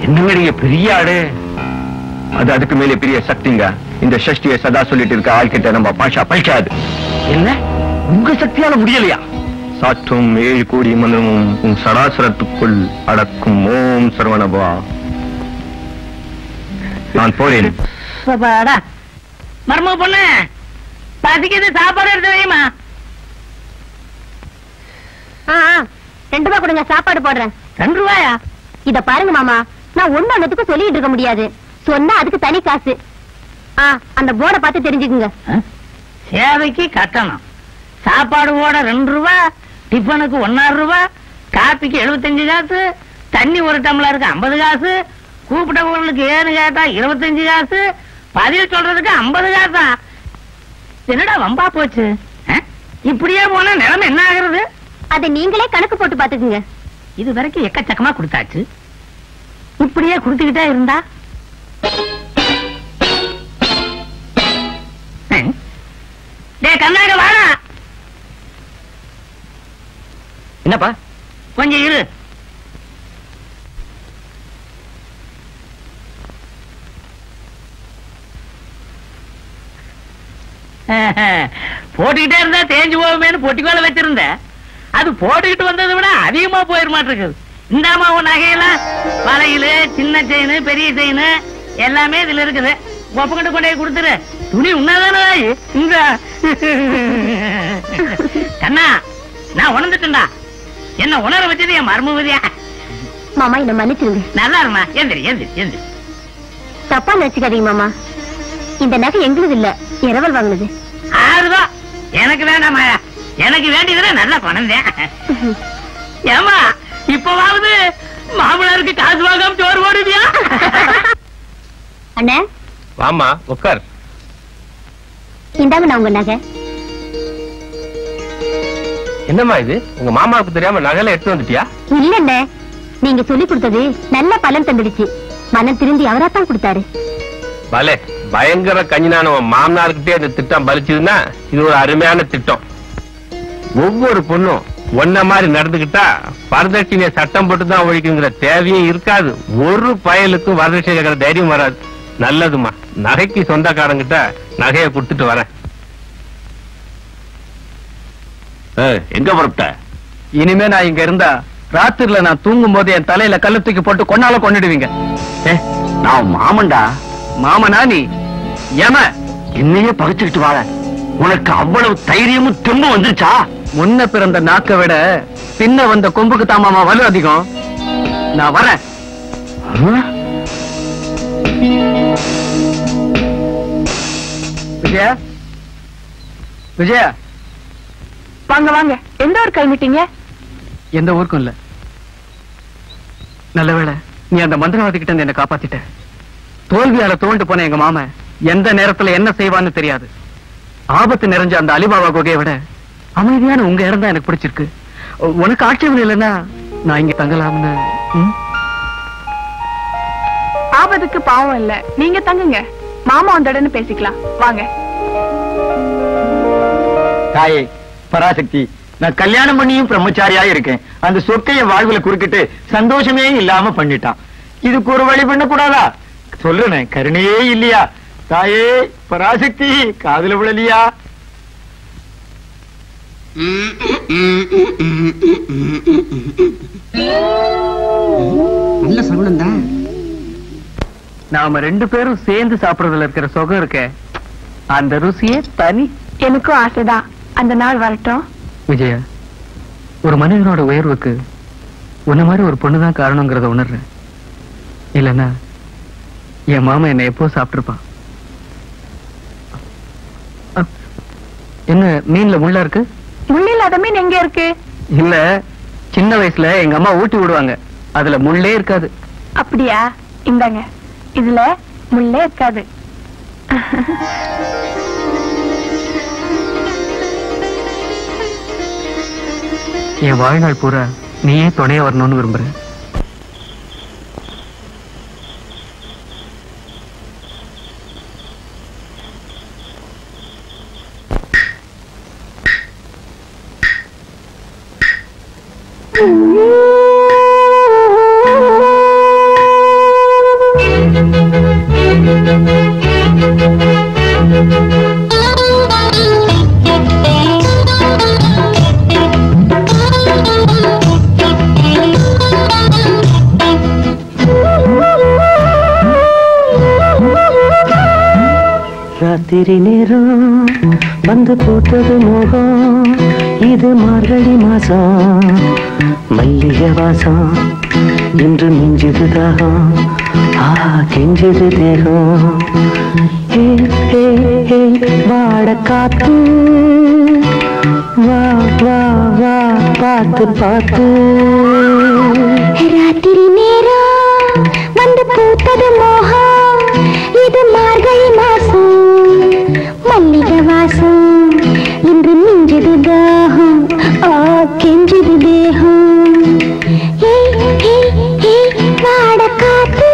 என்னங்க பெரிய ஆடு? அது அதுக்கு மேலே பெரிய சக்திங்க. இந்த சஷ்டியை சதா சொல்லிட்டு இருக்க ஆள்கிட்ட நம்ம பாஷா பழிக்காது. என்ன உங்க சக்தியால முடியலையா? சாற்றும் 7 கோடி மந்திரமும் உன் சராசரத்துக்குள் அடக்கும். ஓம் சரவணபா. நான் போறேன். மர்ம பொண்ணு பசிக்குது, சாப்பாடு எடுத்து வைமா. 2 ரூபாய் கொடுங்க, சாப்பாடு போடுறேன். 2 ரூபாயா? இத பாருங்க மாமா, நான் ஒண்ணுக்கு சொல்லிட்டு இருக்க முடியாது. சொன்னா அதுக்கு தனி காசு. அந்த போர்டை பார்த்து தெரிஞ்சுக்குங்க. சேவைக்கு கட்டணம். சாப்பாடு போட 2 ரூபா, டிஃபனுக்கு 1.5 ரூபா, காப்பிக்கு 75 காசு, தண்ணி ஒரு டம்ளருக்கு 50 காசு, கூப்பிட்டவங்களுக்கு ஏன்னு கேட்டா 25 காசு, பதில் சொல்றதுக்கு 50 காசா? என்னடா வம்பா போச்சு. இப்படியே போனா நிலைமை என்ன ஆகுறது? அதை நீங்களே கணக்கு போட்டு பாத்துக்குங்க. இது வரைக்கும் எக்கச்சக்கமா கொடுத்தாச்சு. இப்படியே கொடுத்துக்கிட்டே இருந்தா கண்ணாக வாடா. என்னப்பா? கொஞ்சம் இரு. போட்டுக்கிட்டே இருந்தா தேஞ்சு போகுமேனு பொட்டிக்கோல வச்சிருந்தேன். அது போட்டுக்கிட்டு வந்ததை விட அதிகமா போயிட மாட்டிருக்குது. இந்தாமா உன் நகையெல்லாம், வளையல், சின்ன செயின், பெரிய செயின் எல்லாமே இதுல இருக்குது. ஒப்பக்கிட்ட கொண்டே கொடுத்துரு. துணி உண்ணாதானே இந்த கண்ணா, நான் உணர்ந்துட்டேன்டா. என்ன உணர வச்சது என் மர்மவதியா. மாமா என்ன மன்னிச்சிருங்க. நல்லா இருமா. எந்திரி எந்திரி எந்திரி. தப்பா நினைச்சுக்காதீங்க மாமா. இந்த நகை எங்களுது இல்ல, இரவல் வாங்கினது. ஆறுதான் எனக்கு வேண்டாம் மாயா. எனக்கு வேண்டியதுல நல்ல பணம் தான். ஏமா இப்பவாவது மாமனாருக்கு காசு வாங்காம சோறு போடுவியா? அண்ணே வாமா உட்கார். இந்தாங்க நான் உங்க நகை. என்னம்மா இது, உங்க மாமாவுக்கு தெரியாம நகையில எடுத்து வந்துட்டியா? இல்லண்ணே, நீங்க சொல்லி கொடுத்தது நல்ல பலன் தந்துடுச்சு. மனம் திரும்பி அவராத்தான் கொடுத்தாரு. பலே, பயங்கர கஞ்சினான மாமனாருக்கிட்டே இந்த திட்டம் பலிச்சதுன்னா இது ஒரு அருமையான திட்டம். ஒவ்வொரு பொண்ணும் ஒன்ன மாதிரி நடந்துகிட்டா வரதட்சணைய சட்டம் போட்டுதான் ஒழிக்குங்கிற தேவையே இருக்காது. ஒரு பயலுக்கும் வரதட்சணை கேட்கிற தைரியம் வராது. நல்லதுமா, நகைக்கு சொந்தக்காரங்கிட்ட நகையை கொடுத்துட்டு வரேன். எங்க புறப்பட்ட? இனிமே நான் இங்க இருந்தா ராத்திரில நான் தூங்கும் போது என் தலையில கல்லு தூக்கி போட்டு கொன்னால கொண்டுடுவீங்க. நான் மாமன்டா. மாமனா நீ? ஏம என்னையே பகைச்சுக்கிட்டு வாழ உனக்கு அவ்வளவு தைரியமும் தெம்பும் வந்துருச்சா? முன்ன பிறந்த நாக்க விட பின்ன வந்த கொம்புக்கு தான் மாமா வலு அதிகம். நான் வரேன். விஜயா, விஜயா, வாங்க வாங்க. எந்த ஊர் கிளம்பிட்டீங்க? எந்த ஊருக்கும் இல்ல. நல்லவேளை நீ அந்த மந்திரவாதி கிட்ட இருந்து என்ன காப்பாத்திட்ட. தோல்வியால தோண்டு போன எங்க மாமன் எந்த நேரத்துல என்ன செய்வான்னு தெரியாது. ஆபத்து நிறைஞ்ச அந்த அலிபாபா குகையை விட அமைதியான உங்க இடம் தான் எனக்கு பிடிச்சிருக்கு. உனக்கு ஆட்சேபம் இல்லைன்னா நான் இங்க தங்கலாம்னு. ஆபத்துக்கு பாவம் இல்ல, நீங்க தங்குங்க. மாமா வந்தோடன்னு பேசிக்கலாம். வாங்க. தாயே பராசக்தி, நான் கல்யாணம் பண்ணியும் பிரம்மச்சாரியா இருக்கேன். அந்த சொக்கைய வாழ்வுல குறுக்கிட்டு சந்தோஷமே இல்லாம பண்ணிட்டான். இதுக்கு ஒரு வழி பண்ண கூடாதா? சொல்லுனேன், கருணையே இல்லையா? தாயே பராசக்தி, காதுல விழலியா? நல்ல சகுனம் தான். நாம ரெண்டு பேரும் சேர்ந்து சாப்பிடுறதுல இருக்கிற சுகம் இருக்க, அந்த ருசியே தனி. எனக்கும் ஆசைதான். அந்த நாள் வரட்டும். விஜயா, ஒரு மனிதனோட உயர்வுக்கு உன்ன மாதிரி ஒரு பொண்ணுதான் காரணங்கிறத உணர்றேன். இல்லன்னா என் மாமா என்ன எப்போ சாப்பிட்டுருப்பான். என்ன மீன்ல முள்ளா இருக்கு? முள்ளில்லாத மீன் எங்க இருக்கு? இல்ல, சின்ன வயசுல எங்க அம்மா ஊட்டி விடுவாங்க, அதுல முள்ளே இருக்காது. அப்படியா? இந்தாங்க, இதுல முள்ளே இருக்காது. என் வாழ்நாள் பூரா நீயே துணைய வரணும்னு விரும்புறேன். ராத்திரி நேரம் வந்து போட்டது மோகம், இது மார்கழி மாசம், மல்லிகை வாசம், இன்று மிஞ்சது தாகம், கெஞ்சது தேகம். வாட காத்து, வா வா வா பார்த்து பார்த்து. ராத்திரி நேரம் வந்து பூத்தது மோகம், இது மார்கழி மாசம், மல்லிகை வாசம், இன்று மிஞ்சது தாகம், கெஞ்சது தேகம். வாட காத்து,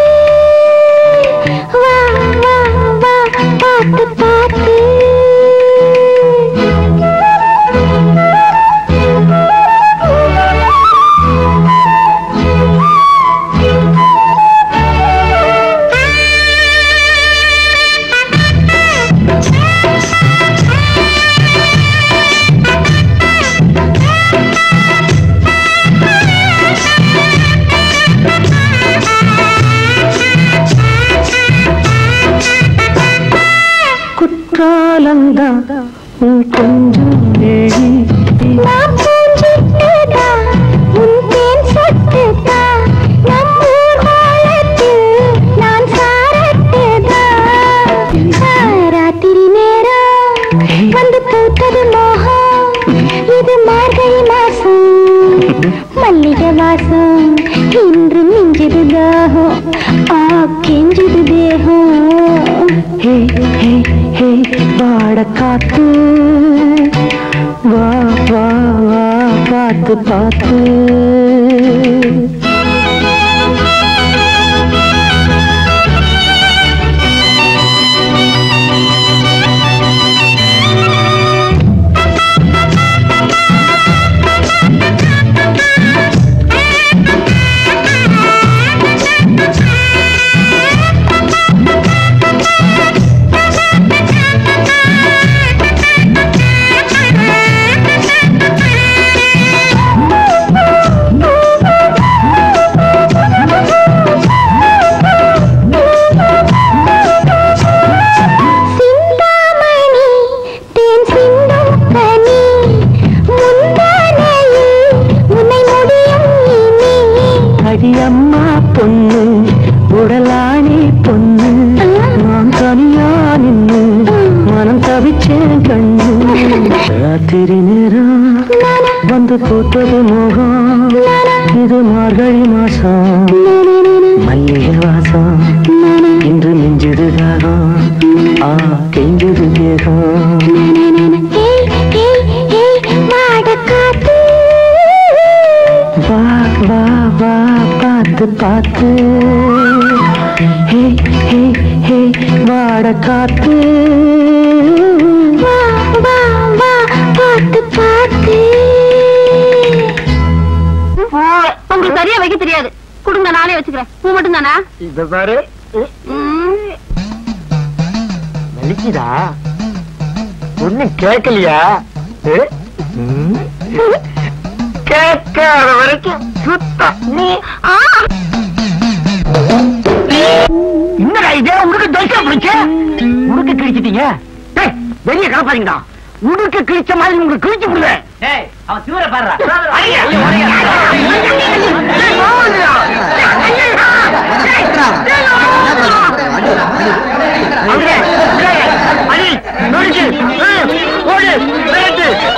வா வா வா பார்த்து பார்த்து. காலந்தான் உன் கொஞ்சம் நெழி நான் பூஞ்சிட்டுதா உன் தேன் சொட்டுதா நம்மூர் காலத்தில் நான் சாரட்டுதா ராத்திரி நேரம் வந்து பூத்தது மோகம் இது மார்கழி மாசம் மல்லிகை வாசம் இன்று மிஞ்சது தாகம் கெஞ்சது தேகம் ஹே ஹே ஹே வாட காத்து வா வா வா பார்த்து பார்த்து அம்மா பொண்ணு உடலானே பொண்ணு நான் தனியா நின்னு மனம் தவிச்சேன் கண்ணு ராத்திரி நேரம் வந்து பூத்தது மோகம் இது மார்கழி மாசம் மல்லிகை வாசம் இன்று மிஞ்சது தாகம் கெஞ்சது தேகம் வா வா வா பார்த்து பார்த்து ஹே ஹே ஹே வாட காத்து வா வா வா பார்த்து பார்த்து உங்களுக்கு சரியா வைக்க தெரியாது கொடுங்க நானே வச்சுக்கிறேன் பூ மட்டும் தானா இத பாரு வலிக்குதா ஒண்ணு கேட்கலையா கேட்காத வரைக்கும் சுத்தம் நீ என்னடா இதே உனக்கு தோசை பிடிச்ச உனக்கு கிழிச்சிட்டீங்க வெளியே கலப்பாதீங்கடா உனக்கு கிழிச்ச மாதிரி உங்களுக்கு கிழிச்சு விடுவேன் அவன் தூர பாடுறா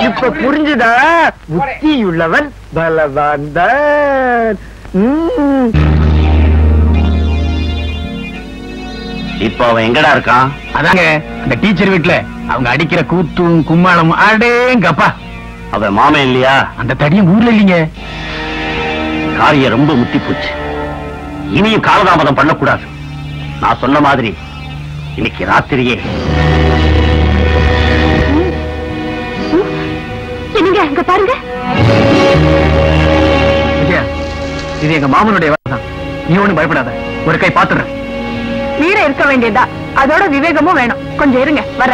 இப்ப புரிஞ்சுதா புத்தியுள்ளவன் பலவான்தான் இப்ப அவன் எங்கடா இருக்கான்? அதாங்க அந்த டீச்சர் வீட்டுல அவங்க அடிக்கிற கூத்தும் கும்மாளம் அடேங்கப்பா. அவன் மாமன் இல்லையா? அந்த தடியும் ஊர்ல இல்லீங்க. காரியம் ரொம்ப முத்தி போச்சு. இனியும் காலதாமதம் பண்ணக்கூடாது. நான் சொன்ன மாதிரி இன்னைக்கு ராத்திரியே என்னங்க இங்க பாருங்க. இது எங்க மாமனுடைய வேலை தான். நீ ஒண்ணும் பயப்படாத, ஒரு கை பாத்துறேன். வீர இருக்க வேண்டியதா, அதோட விவேகமும் வேணும். கொஞ்சம் இருங்க, வர.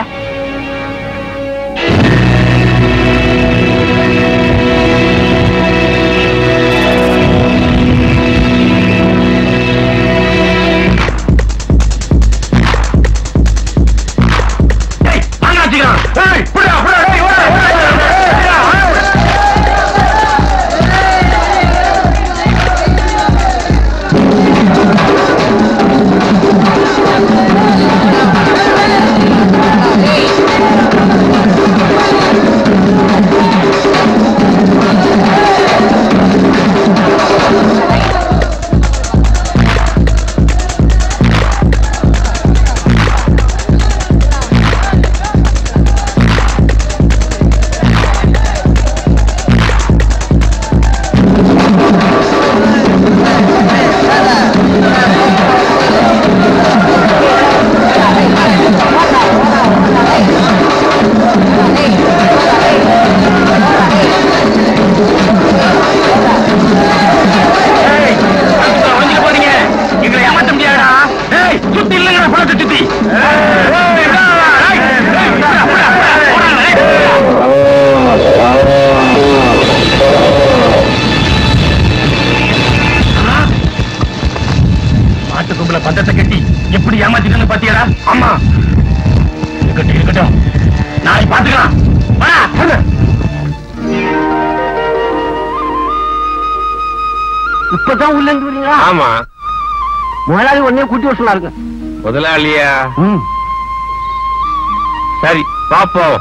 பாத்துக்கலாம். இப்பதான் உள்ள இருந்து வரீங்களா? ஆமா. முதலாளி உடனே கூட்டி வர சொன்னாருங்க. முதலாளியா? சரி பாப்போம்.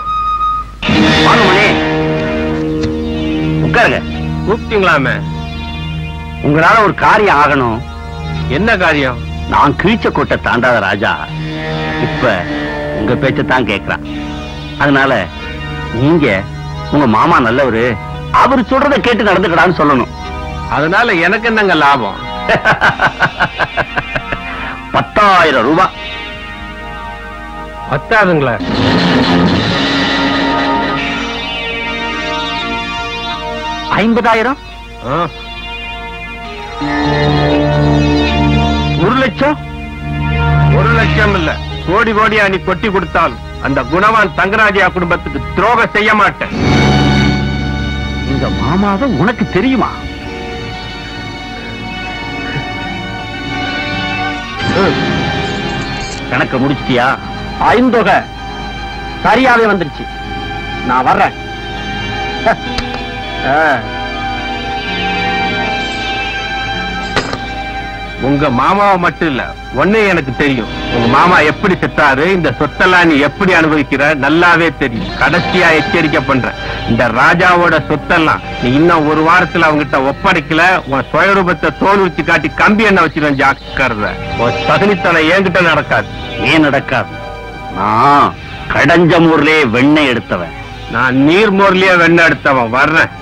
வாங்க மணி, உட்காருங்க. கூப்பிட்டீங்களாமே? உங்களால ஒரு காரியம் ஆகணும். என்ன காரியம்? நான் கிழிச்ச கோட்டை தாண்டாத ராஜா இப்ப உங்க பேச்சத்தான் கேட்கிறான். அதனால நீங்க உங்க மாமா நல்லவரு, அவரு சொல்றத கேட்டு நடந்துக்கடான்னு சொல்லணும். அதனால எனக்கு என்னங்க லாபம்? 10,000 ரூபாய். பத்தாதுங்களா? 50,000? 1 லட்சம்? 1 லட்சம் இல்ல, கோடி கோடியா நீ கொட்டி கொடுத்தால் அந்த குணவான் தங்கராஜா குடும்பத்துக்கு துரோகம் செய்ய மாட்டேன். இந்த மாமாவை உனக்கு தெரியுமா? கணக்க முடிச்சிட்டியா? ஐந்தொகை சரியாவே வந்துருச்சு. நான் வர்றேன். உங்க மாமாவை மட்டும் இல்ல, ஒன்னே எனக்கு தெரியும். உங்க மாமா எப்படி செத்தாரு, இந்த சொத்தெல்லாம் நீ எப்படி அனுபவிக்கிற நல்லாவே தெரியும். கடைசியா எச்சரிக்கை பண்ற, இந்த ராஜாவோட சொத்தெல்லாம் நீ இன்னும் 1 வாரத்துல அவங்கிட்ட ஒப்படைக்கல, உன் சுயரூபத்தை தோல் வச்சு காட்டி கம்பி என்ன வச்சிருவேன். ஜாக்கிரதை. உன் தகுனித்தனை என்கிட்ட நடக்காது. ஏன் நடக்காது? நான் கடஞ்சமூர்லயே வெண்ணெய் எடுத்தவன். நான் நீர்மோர்லயே வெண்ணெய் எடுத்தவன். வர்றேன்.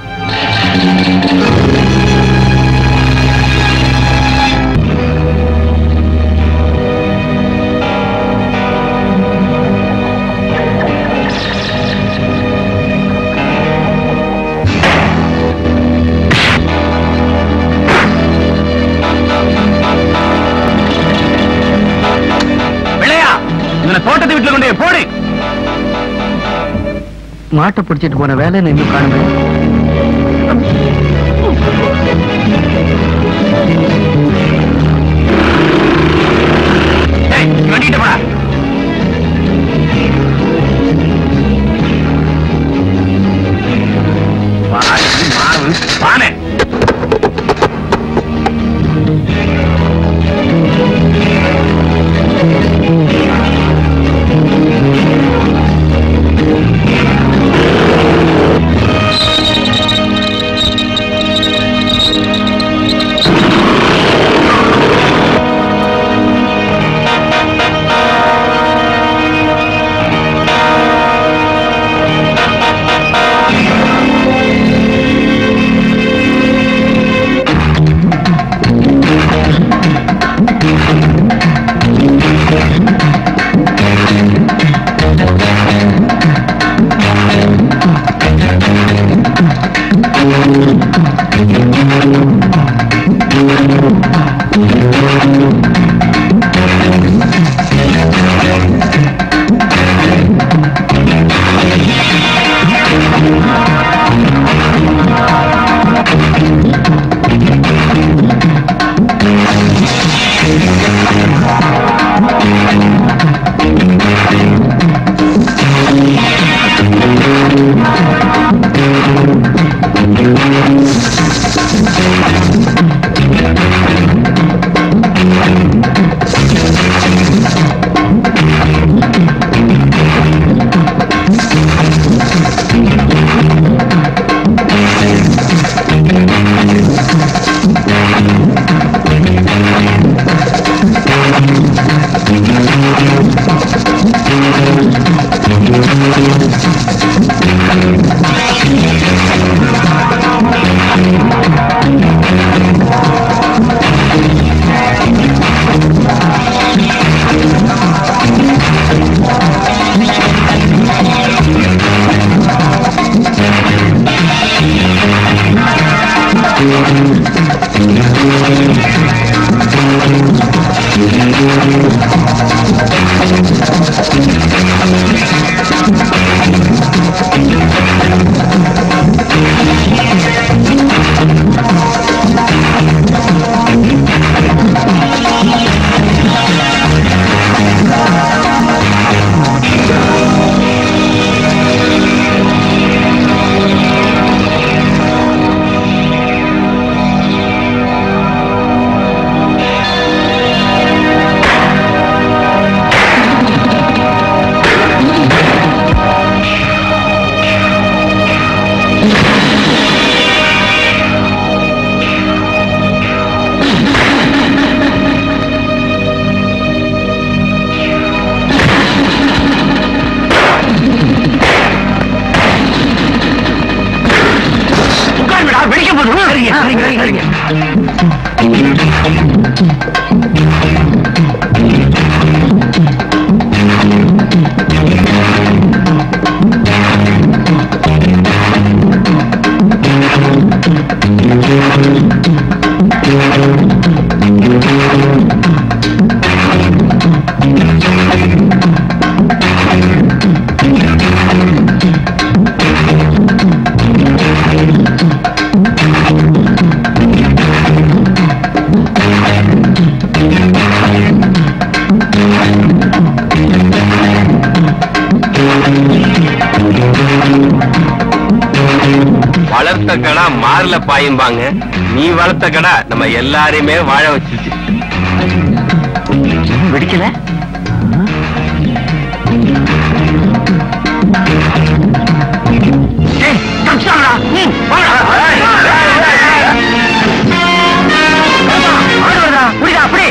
தோட்டத்தை வீட்டுல கொண்டே போடு. மாட்டை பிடிச்சிட்டு போன வேலை இன்னும் காணுமே. வண்டிட்டு போடா. பானை வளர்த்த கடா மார்ல பாயும்பாங்க. நீ வளர்த்த கடா நம்ம எல்லாரையுமே வாழ வச்சுச்சு. வெடிக்கல. அப்படி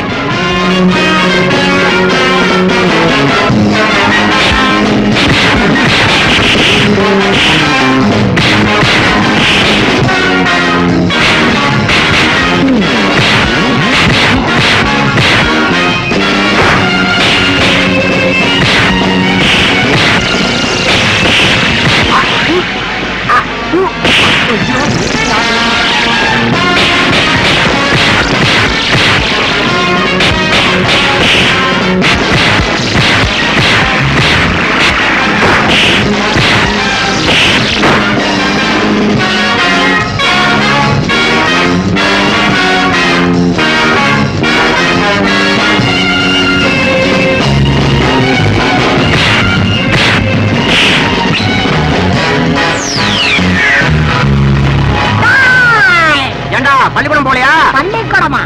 பள்ளிக்கூடம் போலையா? பள்ளிக்கூடமா?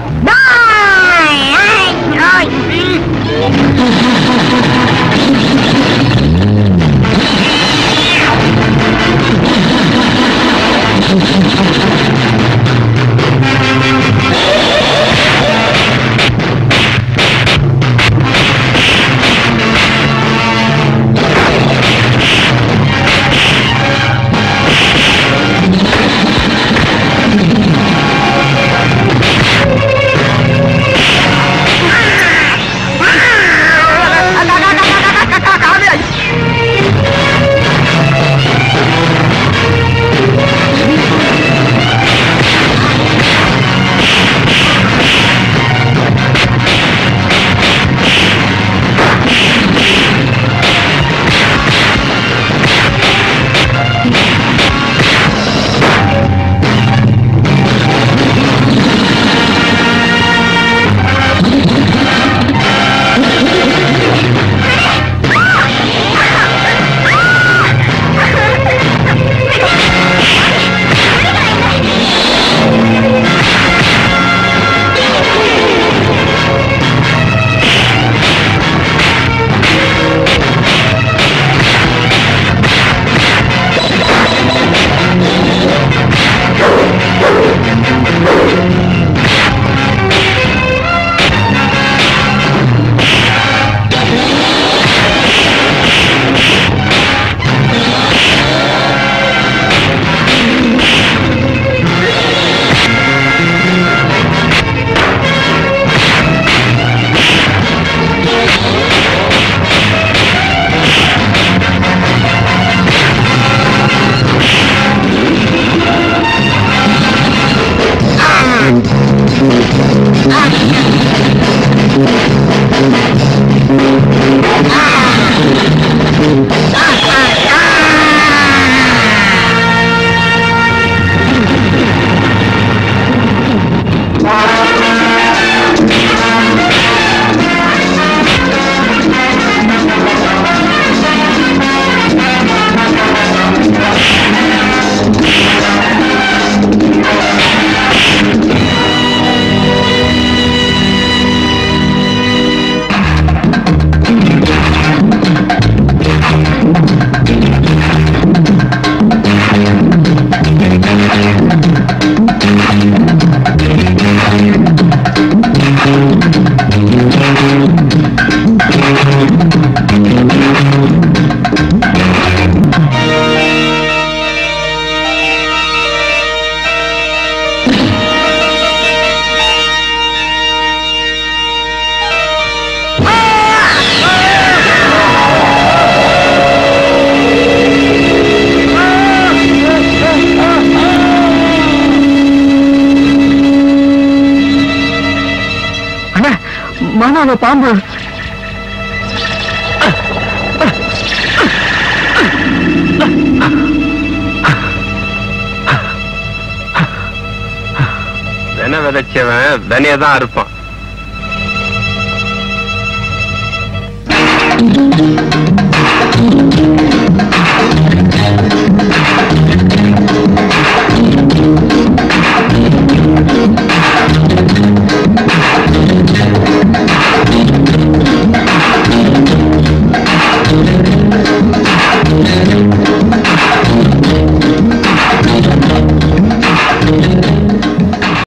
மானாவ பாம்பு. வென விதைச்சவன் வெனையதான் இருப்பான்.